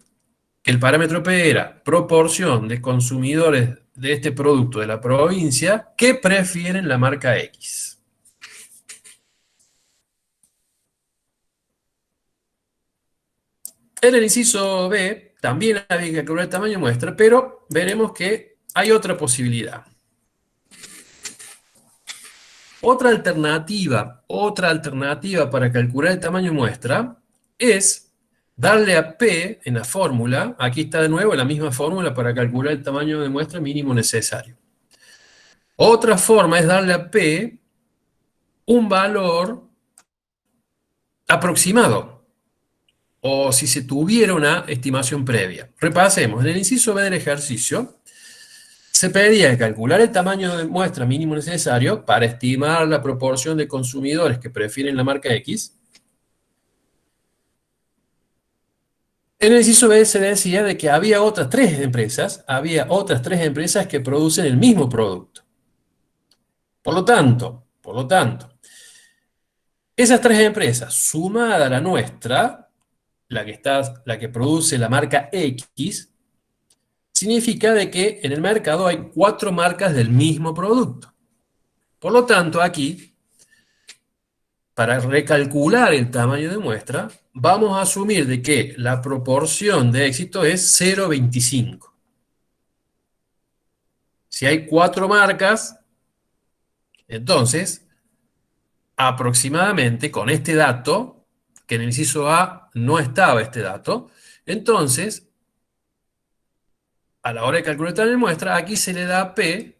que el parámetro P era proporción de consumidores de este producto de la provincia que prefieren la marca X. En el inciso B también había que calcular el tamaño de muestra, pero veremos que hay otra posibilidad. Otra alternativa para calcular el tamaño de muestra es darle a P en la fórmula, aquí está de nuevo la misma fórmula para calcular el tamaño de muestra mínimo necesario. Otra forma es darle a P un valor aproximado, o si se tuviera una estimación previa. Repasemos, en el inciso B del ejercicio, se pedía calcular el tamaño de muestra mínimo necesario para estimar la proporción de consumidores que prefieren la marca X. En el inciso B se decía de que había otras tres empresas que producen el mismo producto. Por lo tanto, Esas tres empresas, sumada a la nuestra, la que produce la marca X, significa de que en el mercado hay 4 marcas del mismo producto. Por lo tanto, aquí, para recalcular el tamaño de muestra, vamos a asumir de que la proporción de éxito es 0,25. Si hay 4 marcas, entonces, aproximadamente con este dato, que en el inciso A no estaba este dato, entonces, a la hora de calcular el tamaño de muestra, aquí se le da a P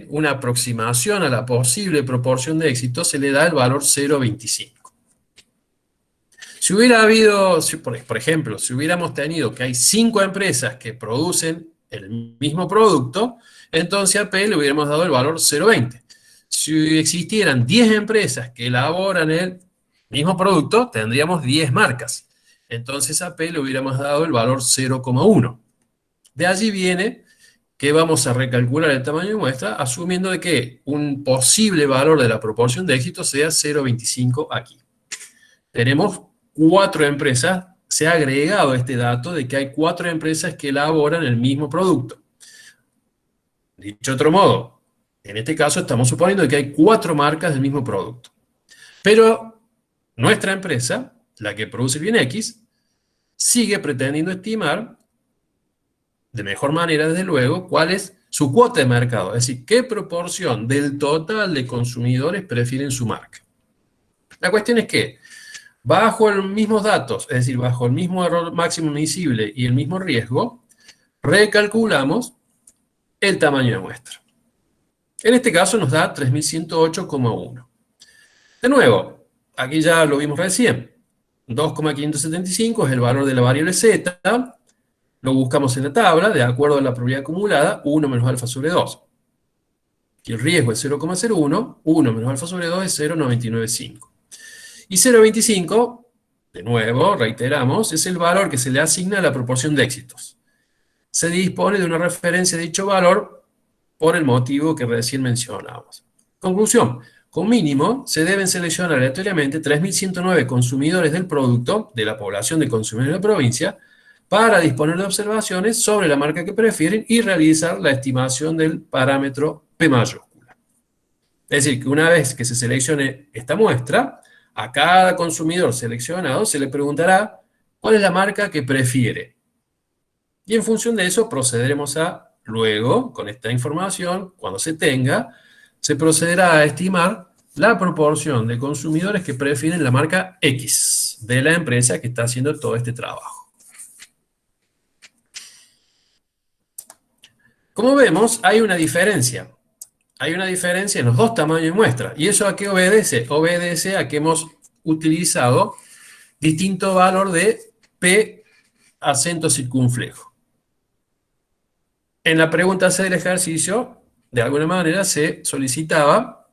una aproximación a la posible proporción de éxito, se le da el valor 0,25. Si hubiera habido, por ejemplo, si hubiéramos tenido que hay 5 empresas que producen el mismo producto, entonces a P le hubiéramos dado el valor 0,20. Si existieran 10 empresas que elaboran el mismo producto, tendríamos 10 marcas. Entonces a P le hubiéramos dado el valor 0,1. De allí viene que vamos a recalcular el tamaño de muestra asumiendo de que un posible valor de la proporción de éxito sea 0,25 aquí. Tenemos 4 empresas, se ha agregado este dato de que hay 4 empresas que elaboran el mismo producto. Dicho de otro modo, en este caso estamos suponiendo que hay 4 marcas del mismo producto. Pero nuestra empresa, la que produce el bien X, sigue pretendiendo estimar de mejor manera, desde luego, cuál es su cuota de mercado, es decir, qué proporción del total de consumidores prefieren su marca. La cuestión es que, bajo los mismos datos, es decir, bajo el mismo error máximo admisible y el mismo riesgo, recalculamos el tamaño de muestra. En este caso nos da 3108,1. De nuevo, aquí ya lo vimos recién, 2,575 es el valor de la variable Z. Lo buscamos en la tabla, de acuerdo a la probabilidad acumulada, 1 menos alfa sobre 2. Y el riesgo es 0,01, 1 menos alfa sobre 2 es 0,995. Y 0,25, de nuevo, reiteramos, es el valor que se le asigna a la proporción de éxitos. Se dispone de una referencia de dicho valor por el motivo que recién mencionamos. Conclusión, con mínimo se deben seleccionar aleatoriamente 3.109 consumidores del producto, de la población de consumidores de la provincia, para disponer de observaciones sobre la marca que prefieren y realizar la estimación del parámetro P mayúscula. Es decir, que una vez que se seleccione esta muestra, a cada consumidor seleccionado se le preguntará cuál es la marca que prefiere. Y en función de eso procederemos a, luego, con esta información, cuando se tenga, se procederá a estimar la proporción de consumidores que prefieren la marca X de la empresa que está haciendo todo este trabajo. Como vemos, hay una diferencia. Hay una diferencia en los dos tamaños de muestra. ¿Y eso a qué obedece? Obedece a que hemos utilizado distinto valor de P acento circunflejo. En la pregunta C del ejercicio, de alguna manera se solicitaba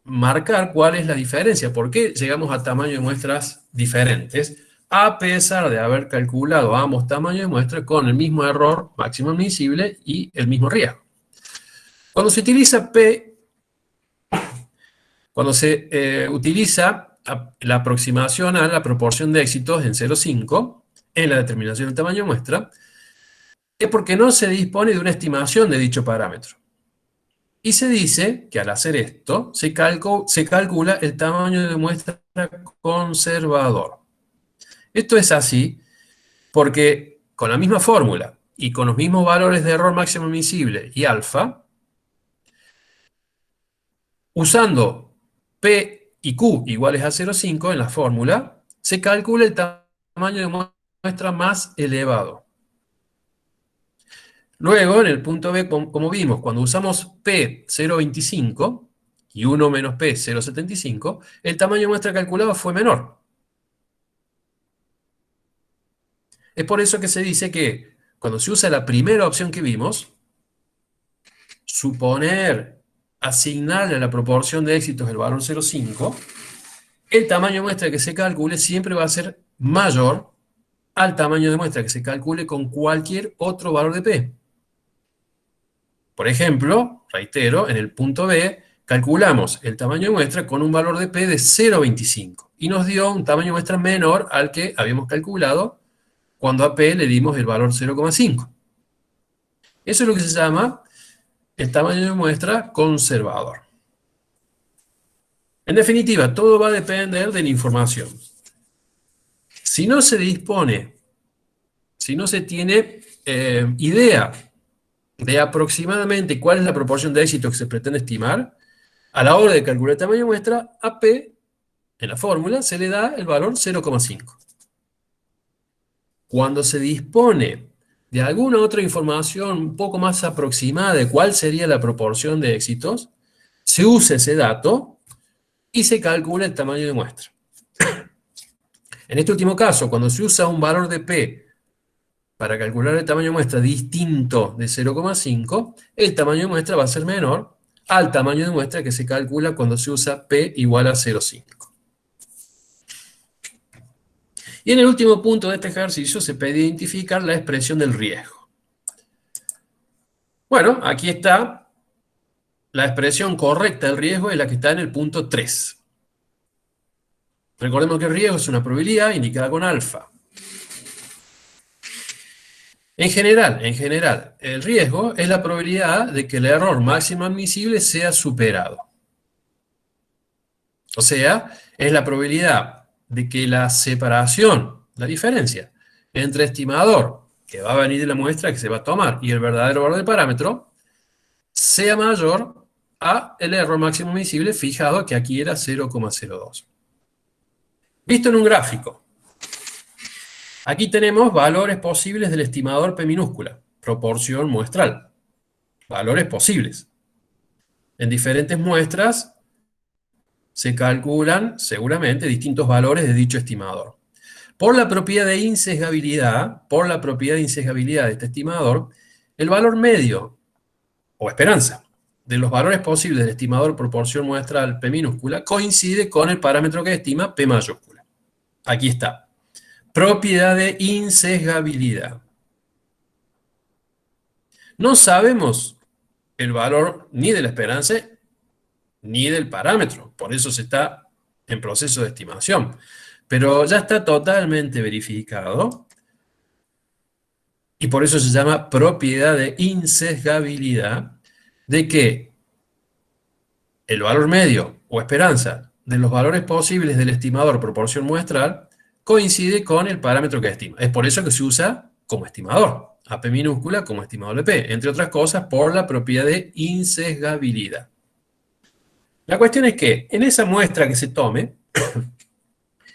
marcar cuál es la diferencia. ¿Por qué llegamos a tamaños de muestras diferentes? A pesar de haber calculado ambos tamaños de muestra con el mismo error máximo admisible y el mismo riesgo. Cuando se utiliza P, cuando se utiliza la aproximación a la proporción de éxitos en 0,5 en la determinación del tamaño de muestra, es porque no se dispone de una estimación de dicho parámetro. Y se dice que al hacer esto, se calcula el tamaño de muestra conservador. Esto es así porque con la misma fórmula y con los mismos valores de error máximo admisible y alfa, usando P y Q iguales a 0,5 en la fórmula, se calcula el tamaño de muestra más elevado. Luego, en el punto B, como vimos, cuando usamos P 0,25 y 1 menos P 0,75, el tamaño de muestra calculado fue menor. Es por eso que se dice que cuando se usa la primera opción que vimos, asignarle a la proporción de éxitos el valor 0,5, el tamaño de muestra que se calcule siempre va a ser mayor al tamaño de muestra que se calcule con cualquier otro valor de P. Por ejemplo, reitero, en el punto B, calculamos el tamaño de muestra con un valor de P de 0,25 y nos dio un tamaño de muestra menor al que habíamos calculado cuando a P le dimos el valor 0,5. Eso es lo que se llama el tamaño de muestra conservador. En definitiva, todo va a depender de la información. Si no se dispone, si no se tiene idea de aproximadamente cuál es la proporción de éxito que se pretende estimar, a la hora de calcular el tamaño de muestra, a P, en la fórmula, se le da el valor 0,5. Cuando se dispone de alguna otra información un poco más aproximada de cuál sería la proporción de éxitos, se usa ese dato y se calcula el tamaño de muestra. En este último caso, cuando se usa un valor de P para calcular el tamaño de muestra distinto de 0,5, el tamaño de muestra va a ser menor al tamaño de muestra que se calcula cuando se usa P igual a 0,5. Y en el último punto de este ejercicio se pide identificar la expresión del riesgo. Bueno, aquí está la expresión correcta del riesgo, es la que está en el punto 3. Recordemos que el riesgo es una probabilidad indicada con alfa. En general, el riesgo es la probabilidad de que el error máximo admisible sea superado. O sea, es la probabilidad de que la separación, la diferencia entre estimador, que va a venir de la muestra que se va a tomar, y el verdadero valor del parámetro, sea mayor a el error máximo admisible fijado, que aquí era 0,02. Visto en un gráfico, aquí tenemos valores posibles del estimador P minúscula, proporción muestral. Valores posibles. En diferentes muestras se calculan seguramente distintos valores de dicho estimador. Por la propiedad de insesgabilidad, de este estimador, el valor medio, o esperanza, de los valores posibles del estimador proporción muestral P minúscula coincide con el parámetro que estima P mayúscula. Aquí está. Propiedad de insesgabilidad. No sabemos el valor ni de la esperanza ni del parámetro. Por eso se está en proceso de estimación. Pero ya está totalmente verificado. Y por eso se llama propiedad de insesgabilidad, de que el valor medio o esperanza de los valores posibles del estimador proporción muestral coincide con el parámetro que estima. Es por eso que se usa como estimador, a P minúscula como estimador de P, entre otras cosas por la propiedad de insesgabilidad. La cuestión es que en esa muestra que se tome,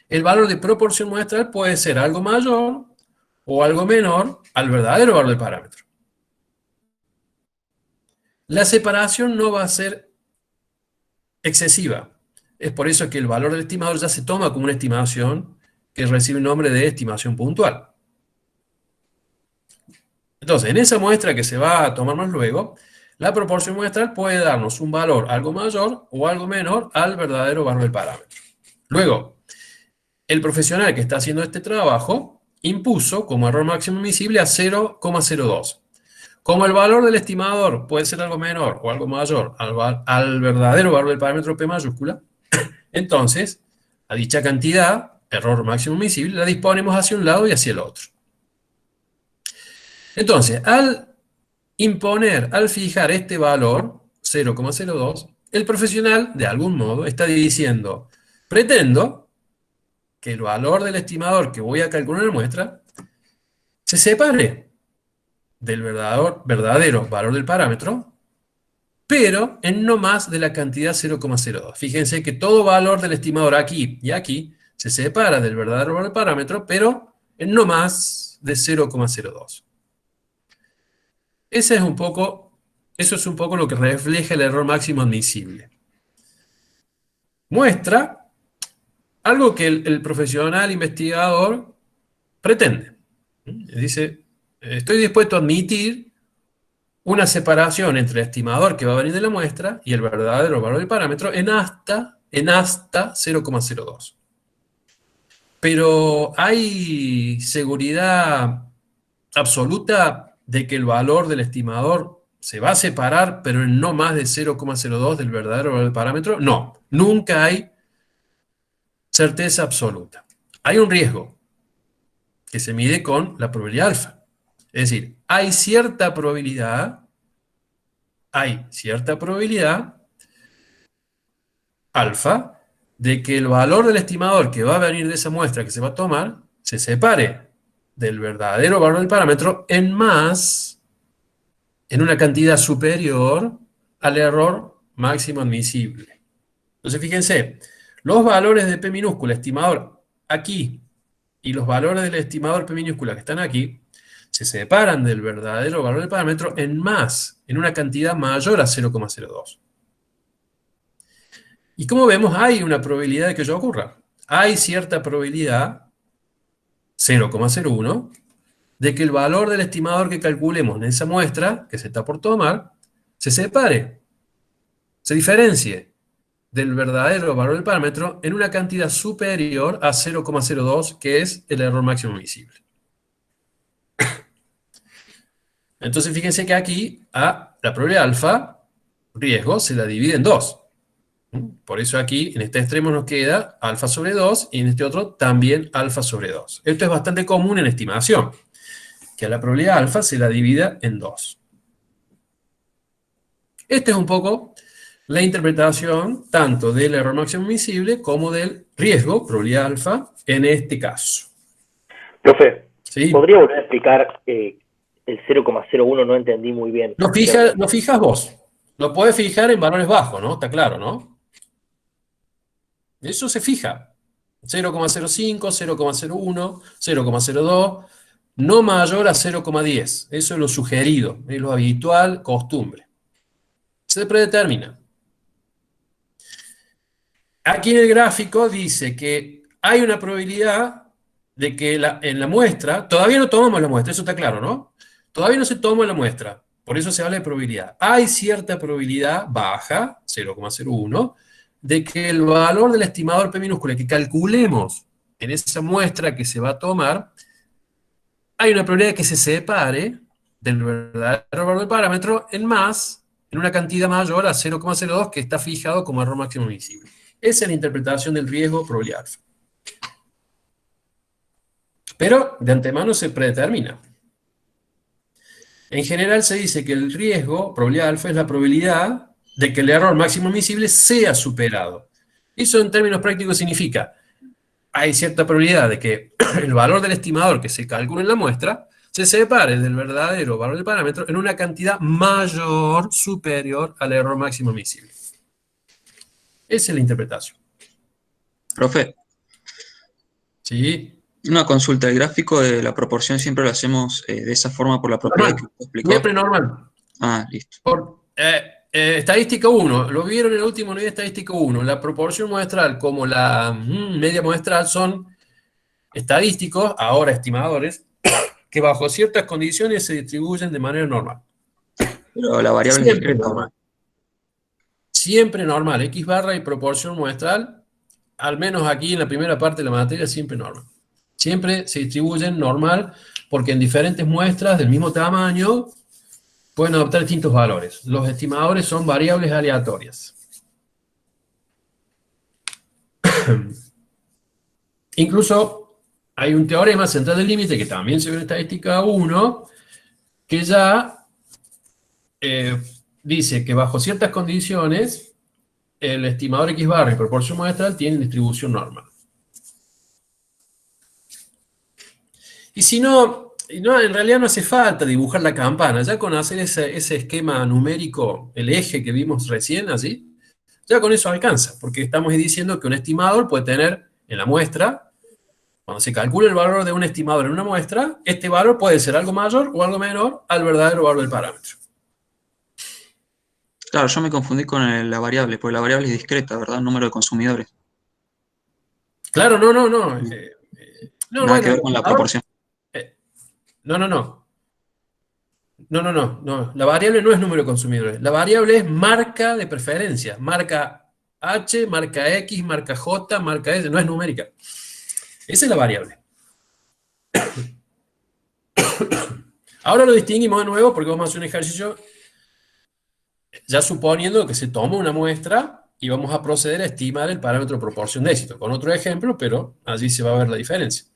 el valor de proporción muestral puede ser algo mayor o algo menor al verdadero valor del parámetro. La separación no va a ser excesiva. Es por eso que el valor del estimador ya se toma como una estimación que recibe el nombre de estimación puntual. Entonces, en esa muestra que se va a tomar más luego, la proporción muestral puede darnos un valor algo mayor o algo menor al verdadero valor del parámetro. Luego, el profesional que está haciendo este trabajo impuso como error máximo admisible a 0,02. Como el valor del estimador puede ser algo menor o algo mayor al verdadero valor del parámetro P mayúscula, entonces, a dicha cantidad, error máximo admisible, la disponemos hacia un lado y hacia el otro. Entonces, al fijar este valor, 0,02, el profesional, de algún modo, está diciendo, pretendo que el valor del estimador que voy a calcular en la muestra se separe del verdadero valor del parámetro, pero en no más de la cantidad 0,02. Fíjense que todo valor del estimador aquí y aquí se separa del verdadero valor del parámetro, pero en no más de 0,02. Eso es un poco lo que refleja el error máximo admisible. Muestra algo que el profesional investigador pretende. Dice, estoy dispuesto a admitir una separación entre el estimador que va a venir de la muestra y el verdadero valor del parámetro en hasta 0,02. Pero ¿hay seguridad absoluta de que el valor del estimador ¿Se va a separar, pero en no más de 0,02 del verdadero valor del parámetro? No, nunca hay certeza absoluta. Hay un riesgo que se mide con la probabilidad alfa. Es decir, hay cierta probabilidad alfa de que el valor del estimador que va a venir de esa muestra que se va a tomar se separe del verdadero valor del parámetro en una cantidad superior al error máximo admisible. Entonces, fíjense, los valores de P minúscula estimador aquí y los valores del estimador P minúscula que están aquí se separan del verdadero valor del parámetro en una cantidad mayor a 0,02. Y como vemos, hay una probabilidad de que ello ocurra. Hay cierta probabilidad, 0,01, de que el valor del estimador que calculemos en esa muestra, que se está por tomar, se separe, se diferencie del verdadero valor del parámetro en una cantidad superior a 0,02, que es el error máximo admisible. Entonces, fíjense que aquí a la probabilidad alfa, riesgo, se la divide en 2. Por eso aquí, en este extremo nos queda alfa sobre 2, y en este otro también alfa sobre 2. Esto es bastante común en estimación, que a la probabilidad alfa se la divida en 2. Esta es un poco la interpretación tanto del error máximo admisible como del riesgo, probabilidad alfa, en este caso. Profe, ¿Sí? ¿podría volver a explicar el 0,01? No entendí muy bien. Lo fijas vos. Lo podés fijar en valores bajos, ¿no? Está claro, ¿no? Eso se fija. 0,05, 0,01, 0,02, no mayor a 0,10. Eso es lo sugerido, es lo habitual, costumbre. Se predetermina. Aquí en el gráfico dice que hay una probabilidad de que en la muestra, todavía no tomamos la muestra, eso está claro, ¿no? Todavía no se toma la muestra, por eso se habla de probabilidad. Hay cierta probabilidad baja, 0,01, de que el valor del estimador P minúscula que calculemos en esa muestra que se va a tomar, hay una probabilidad de que se separe del verdadero valor del parámetro en una cantidad mayor a 0,02, que está fijado como error máximo admisible. Esa es la interpretación del riesgo probabilidad alfa. Pero de antemano se predetermina. En general se dice que el riesgo, probabilidad alfa, es la probabilidad de que el error máximo admisible sea superado. Eso en términos prácticos significa, hay cierta probabilidad de que el valor del estimador que se calcula en la muestra se separe del verdadero valor del parámetro en una cantidad mayor, superior al error máximo admisible. Esa es la interpretación. Profe, ¿Sí? una consulta. El gráfico de la proporción siempre lo hacemos de esa forma por la propiedad que usted explicó. Siempre normal. Ah, listo. Estadística 1, lo vieron en el último nivel de estadística 1. La proporción muestral como la media muestral son estadísticos, ahora estimadores, que bajo ciertas condiciones se distribuyen de manera normal. Pero la variable es Siempre discreta. normal. Siempre normal. X barra y proporción muestral, al menos aquí en la primera parte de la materia, siempre normal. Siempre se distribuyen normal, porque en diferentes muestras del mismo tamaño pueden adoptar distintos valores. Los estimadores son variables aleatorias. Incluso hay un teorema central del límite que también se ve en estadística 1, que ya dice que bajo ciertas condiciones el estimador X barra y proporción muestral tienen distribución normal. Y si no, en realidad no hace falta dibujar la campana, ya con hacer ese esquema numérico, el eje que vimos recién, así, ya con eso alcanza, porque estamos diciendo que un estimador puede tener en la muestra, cuando se calcula el valor de un estimador en una muestra, este valor puede ser algo mayor o algo menor al verdadero valor del parámetro. Claro, yo me confundí con la variable, porque la variable es discreta, ¿verdad? Número de consumidores. Claro, no. Nada que ver con la proporción. No. La variable no es número de consumidores. La variable es marca de preferencia. Marca H, marca X, marca J, marca S. No es numérica. Esa es la variable. Ahora lo distinguimos de nuevo porque vamos a hacer un ejercicio ya suponiendo que se toma una muestra y vamos a proceder a estimar el parámetro proporción de éxito, con otro ejemplo, pero allí se va a ver la diferencia.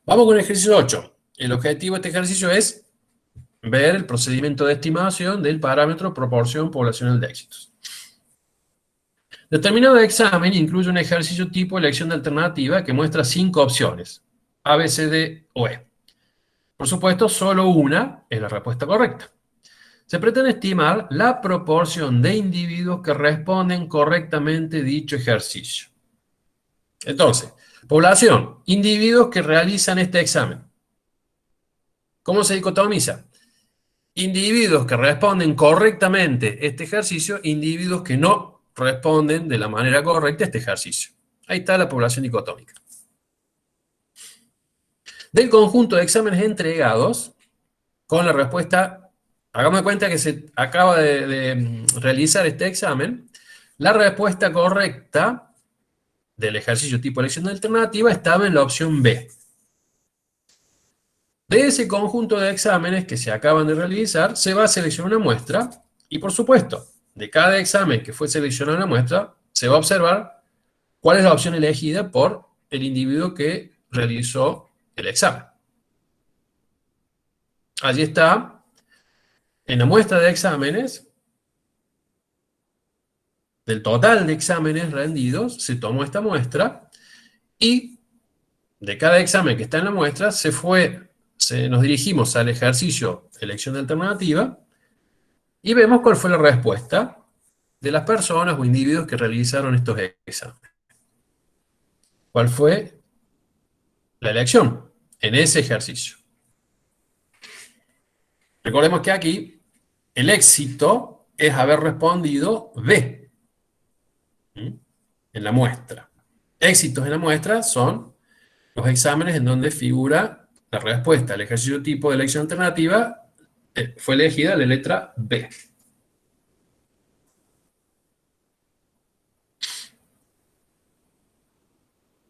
Vamos con el ejercicio 8. El objetivo de este ejercicio es ver el procedimiento de estimación del parámetro proporción poblacional de éxitos. Determinado examen incluye un ejercicio tipo elección de alternativa que muestra 5 opciones, A, B, C, D o E. Por supuesto, solo una es la respuesta correcta. Se pretende estimar la proporción de individuos que responden correctamente a dicho ejercicio. Entonces, población, individuos que realizan este examen. ¿Cómo se dicotomiza? Individuos que responden correctamente a este ejercicio, individuos que no responden de la manera correcta a este ejercicio. Ahí está la población dicotómica. Del conjunto de exámenes entregados, con la respuesta, hagamos de cuenta que se acaba de realizar este examen, la respuesta correcta del ejercicio tipo elección de alternativa estaba en la opción B. De ese conjunto de exámenes que se acaban de realizar, se va a seleccionar una muestra y, por supuesto, de cada examen que fue seleccionada una muestra, se va a observar cuál es la opción elegida por el individuo que realizó el examen. Allí está, en la muestra de exámenes, del total de exámenes rendidos, se tomó esta muestra y de cada examen que está en la muestra nos dirigimos al ejercicio elección de alternativa y vemos cuál fue la respuesta de las personas o individuos que realizaron estos exámenes. ¿Cuál fue la elección en ese ejercicio? Recordemos que aquí el éxito es haber respondido B en la muestra. Éxitos en la muestra son los exámenes en donde figura la respuesta al ejercicio tipo de elección alternativa, fue elegida la letra B.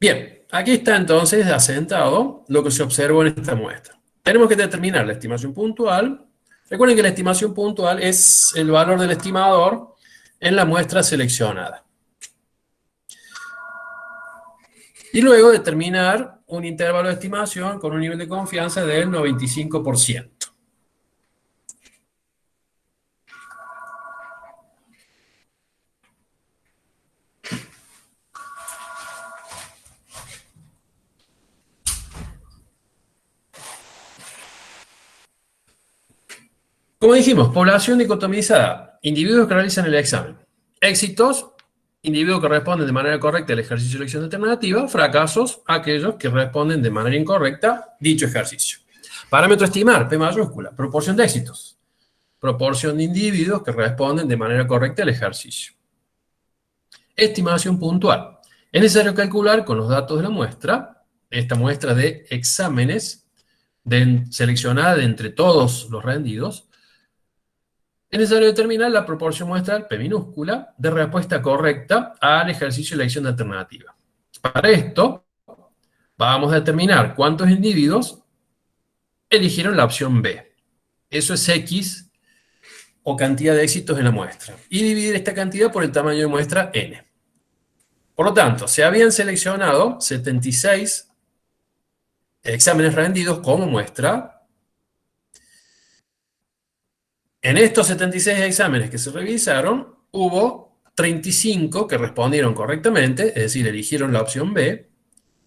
Bien, aquí está entonces asentado lo que se observó en esta muestra. Tenemos que determinar la estimación puntual. Recuerden que la estimación puntual es el valor del estimador en la muestra seleccionada. Y luego determinar un intervalo de estimación con un nivel de confianza del 95%. Como dijimos, población dicotomizada, individuos que realizan el examen. Éxitos, individuos que responden de manera correcta al ejercicio de elección alternativa. Fracasos, aquellos que responden de manera incorrecta dicho ejercicio. Parámetro a estimar, P mayúscula, proporción de éxitos. Proporción de individuos que responden de manera correcta al ejercicio. Estimación puntual. Es necesario calcular con los datos de la muestra, esta muestra de exámenes seleccionada de entre todos los rendidos, es necesario determinar la proporción muestral, P minúscula, de respuesta correcta al ejercicio de elección de alternativa. Para esto, vamos a determinar cuántos individuos eligieron la opción B. Eso es X o cantidad de éxitos en la muestra. Y dividir esta cantidad por el tamaño de muestra N. Por lo tanto, se habían seleccionado 76 exámenes rendidos como muestra. En estos 76 exámenes que se revisaron, hubo 35 que respondieron correctamente, es decir, eligieron la opción B,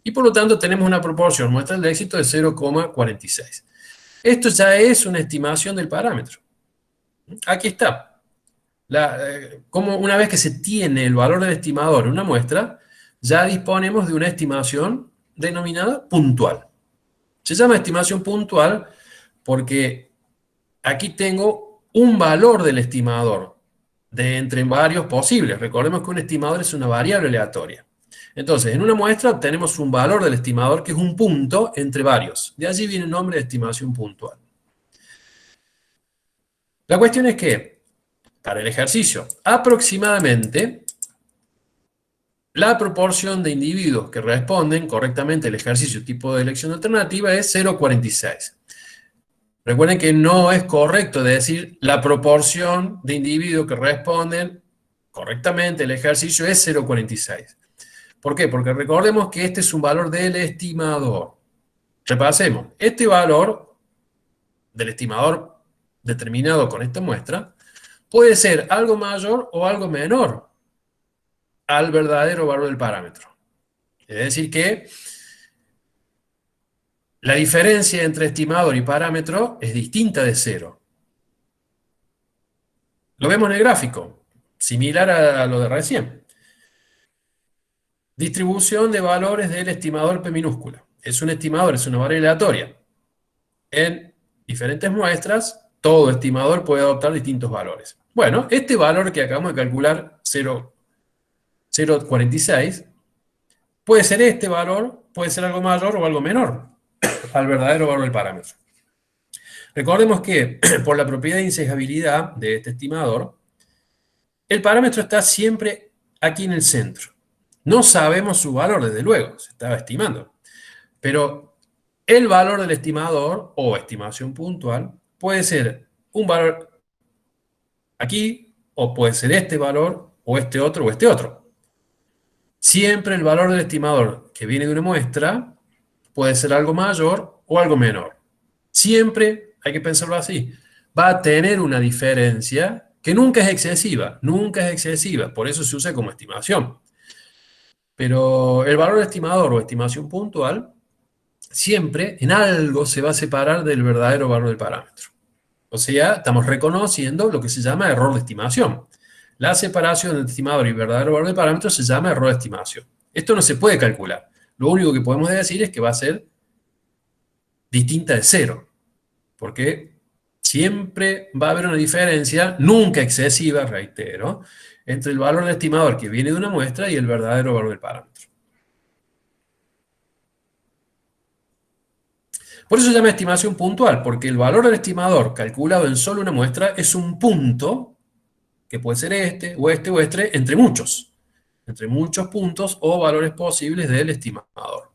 y por lo tanto tenemos una proporción muestral de éxito de 0,46. Esto ya es una estimación del parámetro. Aquí está. Como una vez que se tiene el valor del estimador en una muestra, ya disponemos de una estimación denominada puntual. Se llama estimación puntual porque aquí tengo un valor del estimador de entre varios posibles. Recordemos que un estimador es una variable aleatoria. Entonces, en una muestra obtenemos un valor del estimador que es un punto entre varios. De allí viene el nombre de estimación puntual. La cuestión es que, para el ejercicio, aproximadamente la proporción de individuos que responden correctamente al ejercicio tipo de elección alternativa es 0,46. Recuerden que no es correcto decir la proporción de individuos que responden correctamente el ejercicio es 0,46. ¿Por qué? Porque recordemos que este es un valor del estimador. Repasemos. Este valor del estimador determinado con esta muestra puede ser algo mayor o algo menor al verdadero valor del parámetro. Es decir que la diferencia entre estimador y parámetro es distinta de 0. Lo vemos en el gráfico, similar a lo de recién. Distribución de valores del estimador P minúscula. Es un estimador, es una variable aleatoria. En diferentes muestras, todo estimador puede adoptar distintos valores. Bueno, este valor que acabamos de calcular, 0,46, puede ser este valor, puede ser algo mayor o algo menor al verdadero valor del parámetro. Recordemos que por la propiedad de insejabilidad de este estimador, el parámetro está siempre aquí en el centro. No sabemos su valor, desde luego, se estaba estimando. Pero el valor del estimador, o estimación puntual, puede ser un valor aquí, o puede ser este valor, o este otro. Siempre el valor del estimador que viene de una muestra puede ser algo mayor o algo menor. Siempre, hay que pensarlo así, va a tener una diferencia que nunca es excesiva, por eso se usa como estimación. Pero el valor estimador o estimación puntual siempre en algo se va a separar del verdadero valor del parámetro. O sea, estamos reconociendo lo que se llama error de estimación. La separación del estimador y verdadero valor del parámetro se llama error de estimación. Esto no se puede calcular. Lo único que podemos decir es que va a ser distinta de 0. Porque siempre va a haber una diferencia, nunca excesiva, reitero, entre el valor del estimador que viene de una muestra y el verdadero valor del parámetro. Por eso se llama estimación puntual, porque el valor del estimador calculado en solo una muestra es un punto, que puede ser este, entre muchos puntos o valores posibles del estimador.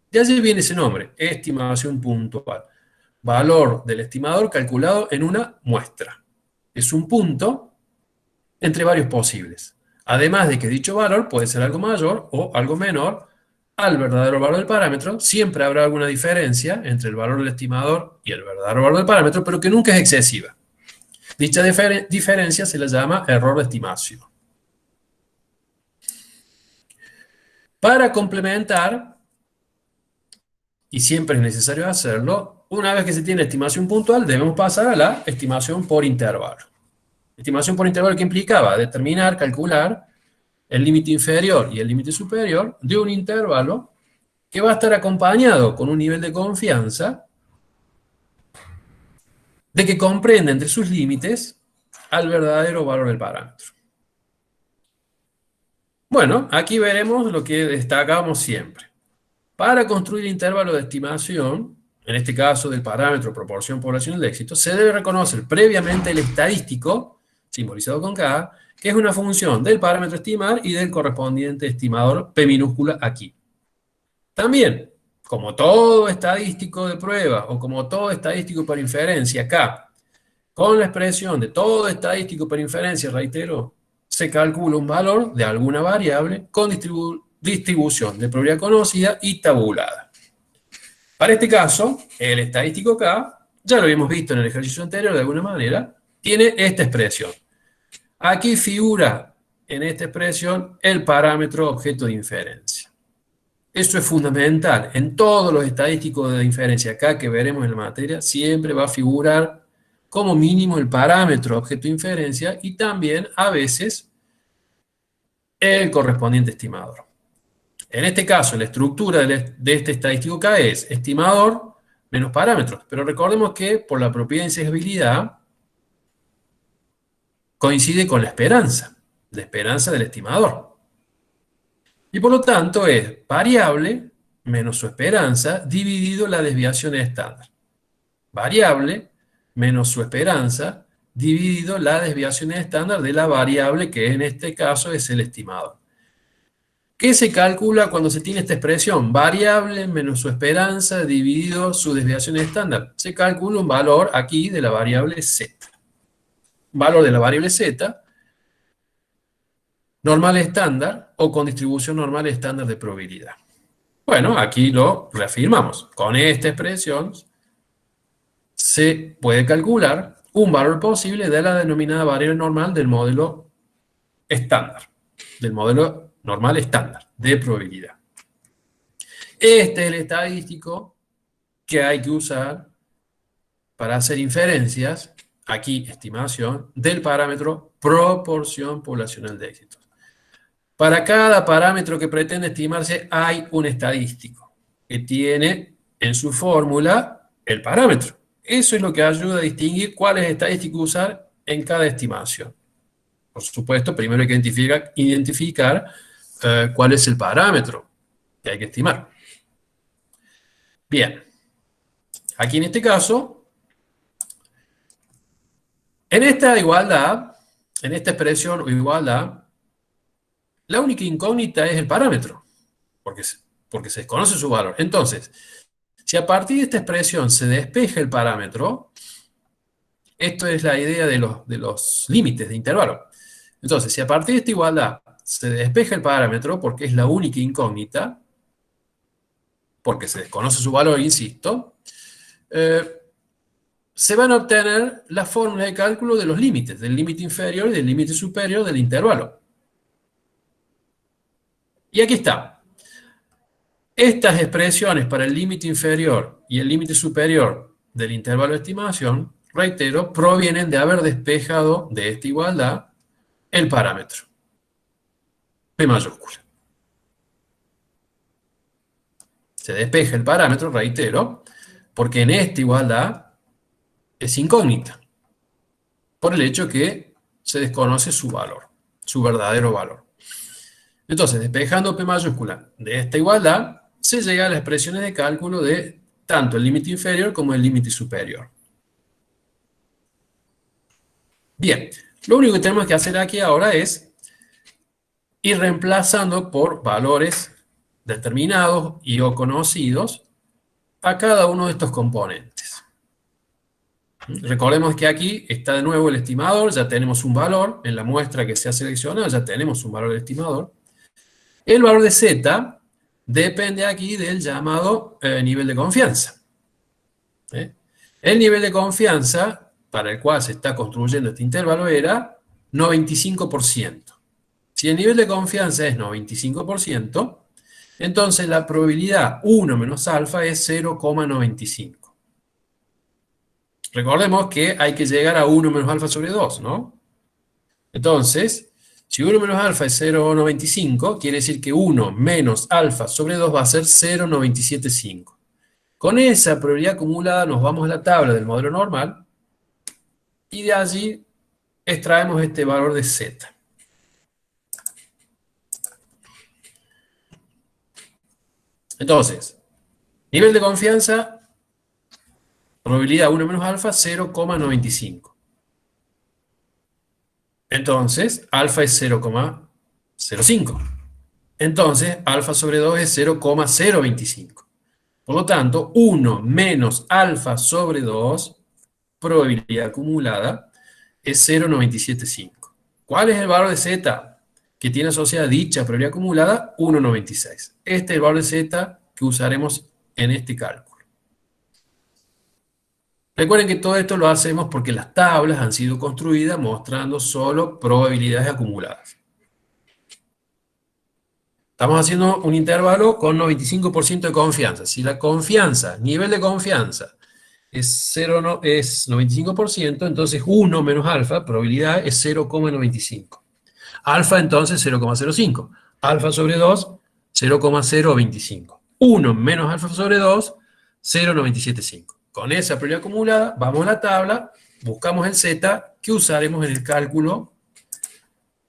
De allí viene ese nombre, estimación puntual. Valor del estimador calculado en una muestra. Es un punto entre varios posibles. Además de que dicho valor puede ser algo mayor o algo menor al verdadero valor del parámetro, siempre habrá alguna diferencia entre el valor del estimador y el verdadero valor del parámetro, pero que nunca es excesiva. Dicha diferencia se la llama error de estimación. Para complementar, y siempre es necesario hacerlo, una vez que se tiene estimación puntual, debemos pasar a la estimación por intervalo. Estimación por intervalo que implicaba determinar, calcular el límite inferior y el límite superior de un intervalo que va a estar acompañado con un nivel de confianza de que comprende entre sus límites al verdadero valor del parámetro. Bueno, aquí veremos lo que destacamos siempre. Para construir intervalo de estimación, en este caso del parámetro proporción poblacional de éxito, se debe reconocer previamente el estadístico, simbolizado con K, que es una función del parámetro estimar y del correspondiente estimador P minúscula aquí. También, como todo estadístico de prueba o como todo estadístico por inferencia K, con la expresión de todo estadístico por inferencia, reitero, se calcula un valor de alguna variable con distribución de probabilidad conocida y tabulada. Para este caso, el estadístico K, ya lo habíamos visto en el ejercicio anterior de alguna manera, tiene esta expresión. Aquí figura en esta expresión el parámetro objeto de inferencia. Eso es fundamental. En todos los estadísticos de inferencia acá que veremos en la materia, siempre va a figurar como mínimo el parámetro objeto de inferencia y también a veces el correspondiente estimador. En este caso, la estructura de este estadístico K es estimador menos parámetros. Pero recordemos que por la propiedad de insejabilidad coincide con la esperanza del estimador. Y por lo tanto es variable menos su esperanza dividido la desviación estándar. Variable menos su esperanza dividido la desviación estándar de la variable que en este caso es el estimador. ¿Qué se calcula cuando se tiene esta expresión? Variable menos su esperanza dividido su desviación estándar. Se calcula un valor aquí de la variable z. Valor de la variable z, normal estándar o con distribución normal estándar de probabilidad. Bueno, aquí lo reafirmamos. Con esta expresión se puede calcular un valor posible de la denominada variable normal del modelo estándar, del modelo normal estándar de probabilidad. Este es el estadístico que hay que usar para hacer inferencias, aquí estimación, del parámetro proporción poblacional de éxitos. Para cada parámetro que pretende estimarse hay un estadístico que tiene en su fórmula el parámetro. Eso es lo que ayuda a distinguir cuál es el estadístico a usar en cada estimación. Por supuesto, primero hay que identificar cuál es el parámetro que hay que estimar. Bien, aquí en este caso, en esta igualdad, en esta expresión o igualdad, la única incógnita es el parámetro, porque se desconoce su valor. Entonces, si a partir de esta expresión se despeja el parámetro, esto es la idea de los límites de intervalo. Entonces, si a partir de esta igualdad se despeja el parámetro, porque es la única incógnita, porque se desconoce su valor, insisto, se van a obtener las fórmulas de cálculo de los límites, del límite inferior y del límite superior del intervalo. Y aquí está. Estas expresiones para el límite inferior y el límite superior del intervalo de estimación, reitero, provienen de haber despejado de esta igualdad el parámetro. P mayúscula. Se despeja el parámetro, reitero, porque en esta igualdad es incógnita, por el hecho que se desconoce su valor, su verdadero valor. Entonces, despejando P mayúscula de esta igualdad, se llega a las expresiones de cálculo de tanto el límite inferior como el límite superior. Bien, lo único que tenemos que hacer aquí ahora es ir reemplazando por valores determinados y o conocidos a cada uno de estos componentes. Recordemos que aquí está de nuevo el estimador, ya tenemos un valor, en la muestra que se ha seleccionado ya tenemos un valor del estimador. El valor de Z depende aquí del llamado nivel de confianza. El nivel de confianza para el cual se está construyendo este intervalo era 95%. Si el nivel de confianza es 95%, entonces la probabilidad 1 menos alfa es 0,95. Recordemos que hay que llegar a 1 menos alfa sobre 2, ¿no? Entonces, si 1 menos alfa es 0,95, quiere decir que 1 menos alfa sobre 2 va a ser 0,975. Con esa probabilidad acumulada nos vamos a la tabla del modelo normal y de allí extraemos este valor de Z. Entonces, nivel de confianza, probabilidad 1 menos alfa, 0,95. Entonces, alfa es 0,05. Entonces, alfa sobre 2 es 0,025. Por lo tanto, 1 menos alfa sobre 2, probabilidad acumulada, es 0,975. ¿Cuál es el valor de Z que tiene asociada dicha probabilidad acumulada? 1,96. Este es el valor de Z que usaremos en este cálculo. Recuerden que todo esto lo hacemos porque las tablas han sido construidas mostrando solo probabilidades acumuladas. Estamos haciendo un intervalo con 95% de confianza. Si la confianza, nivel de confianza, es 95%, entonces 1 menos alfa, probabilidad es 0,95. Alfa entonces 0,05. Alfa sobre 2, 0,025. 1 menos alfa sobre 2, 0,975. Con esa probabilidad acumulada, vamos a la tabla, buscamos el Z que usaremos en el cálculo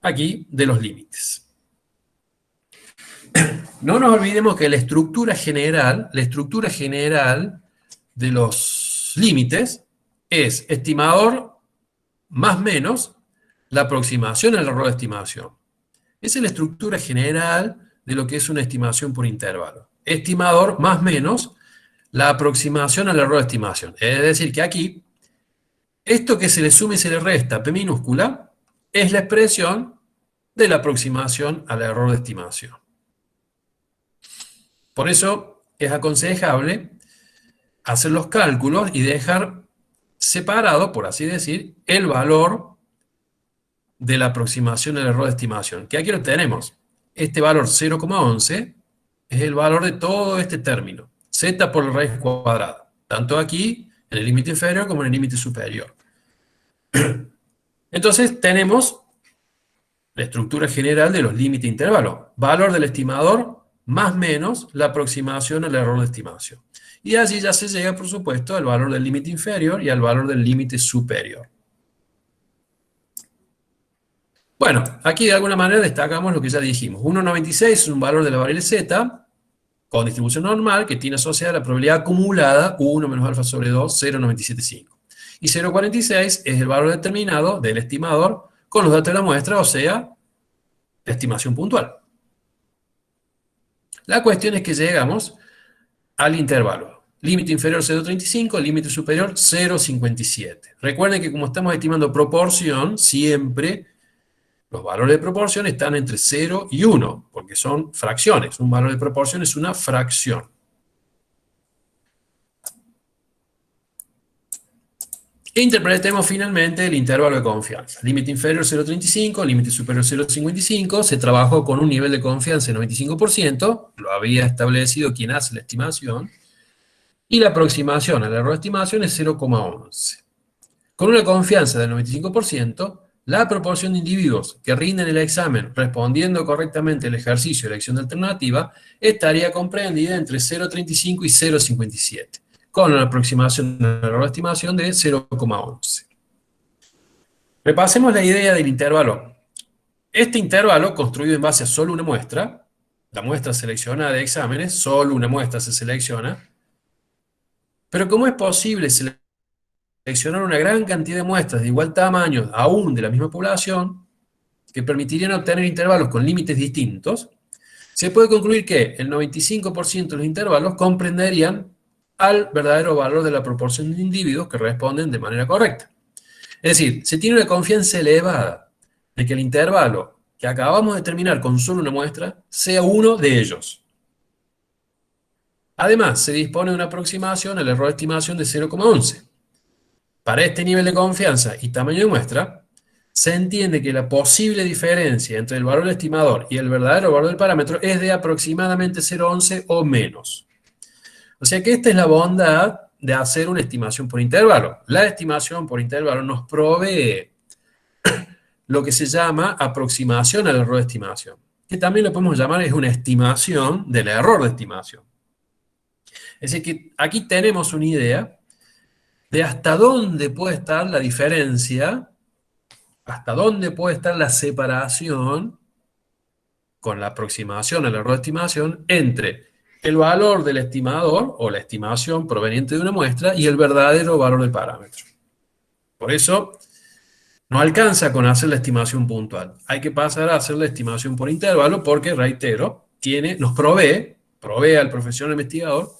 aquí de los límites. No nos olvidemos que la estructura general de los límites es estimador más menos la aproximación al error de estimación. Esa es la estructura general de lo que es una estimación por intervalo. Estimador más menos la aproximación al error de estimación. Es decir, que aquí, esto que se le suma y se le resta, P minúscula, es la expresión de la aproximación al error de estimación. Por eso es aconsejable hacer los cálculos y dejar separado, por así decir, el valor de la aproximación al error de estimación, que aquí lo tenemos. Este valor 0,11 es el valor de todo este término, z por la raíz cuadrada, tanto aquí en el límite inferior como en el límite superior. Entonces tenemos la estructura general de los límites intervalos, valor del estimador más menos la aproximación al error de estimación. Y allí ya se llega, por supuesto, al valor del límite inferior y al valor del límite superior. Bueno, aquí de alguna manera destacamos lo que ya dijimos. 1,96 es un valor de la variable z con distribución normal que tiene asociada la probabilidad acumulada 1 menos alfa sobre 2, 0,975. Y 0,46 es el valor determinado del estimador con los datos de la muestra, o sea, la estimación puntual. La cuestión es que llegamos al intervalo. Límite inferior 0,35, límite superior 0,57. Recuerden que como estamos estimando proporción, siempre los valores de proporción están entre 0 y 1, porque son fracciones. Un valor de proporción es una fracción. Interpretemos finalmente el intervalo de confianza. Límite inferior 0,35, límite superior 0,55. Se trabajó con un nivel de confianza de 95%, lo había establecido quien hace la estimación. Y la aproximación al error de estimación es 0,11. Con una confianza del 95%, la proporción de individuos que rinden el examen respondiendo correctamente el ejercicio de elección de alternativa estaría comprendida entre 0,35 y 0,57, con una aproximación al error de estimación de 0,11. Repasemos la idea del intervalo. Este intervalo, construido en base a solo una muestra, la muestra seleccionada de exámenes, solo una muestra se selecciona, pero ¿cómo es posible seleccionar una gran cantidad de muestras de igual tamaño, aún de la misma población, que permitirían obtener intervalos con límites distintos? Se puede concluir que el 95% de los intervalos comprenderían al verdadero valor de la proporción de individuos que responden de manera correcta. Es decir, se tiene una confianza elevada de que el intervalo que acabamos de determinar con solo una muestra sea uno de ellos. Además, se dispone de una aproximación al error de estimación de 0,11. Para este nivel de confianza y tamaño de muestra, se entiende que la posible diferencia entre el valor del estimador y el verdadero valor del parámetro es de aproximadamente 0,11 o menos. O sea que esta es la bondad de hacer una estimación por intervalo. La estimación por intervalo nos provee lo que se llama aproximación al error de estimación, que también lo podemos llamar es una estimación del error de estimación. Es decir, que aquí tenemos una idea de hasta dónde puede estar la diferencia, hasta dónde puede estar la separación con la aproximación al error de estimación entre el valor del estimador o la estimación proveniente de una muestra y el verdadero valor del parámetro. Por eso, no alcanza con hacer la estimación puntual. Hay que pasar a hacer la estimación por intervalo porque, reitero, nos provee al profesional investigador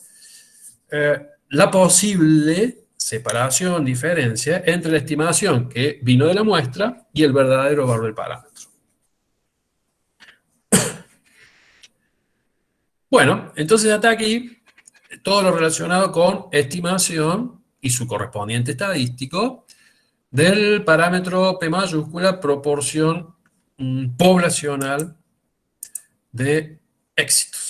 la posible separación, diferencia entre la estimación que vino de la muestra y el verdadero valor del parámetro. Bueno, entonces hasta aquí todo lo relacionado con estimación y su correspondiente estadístico del parámetro P mayúscula, proporción poblacional de éxitos.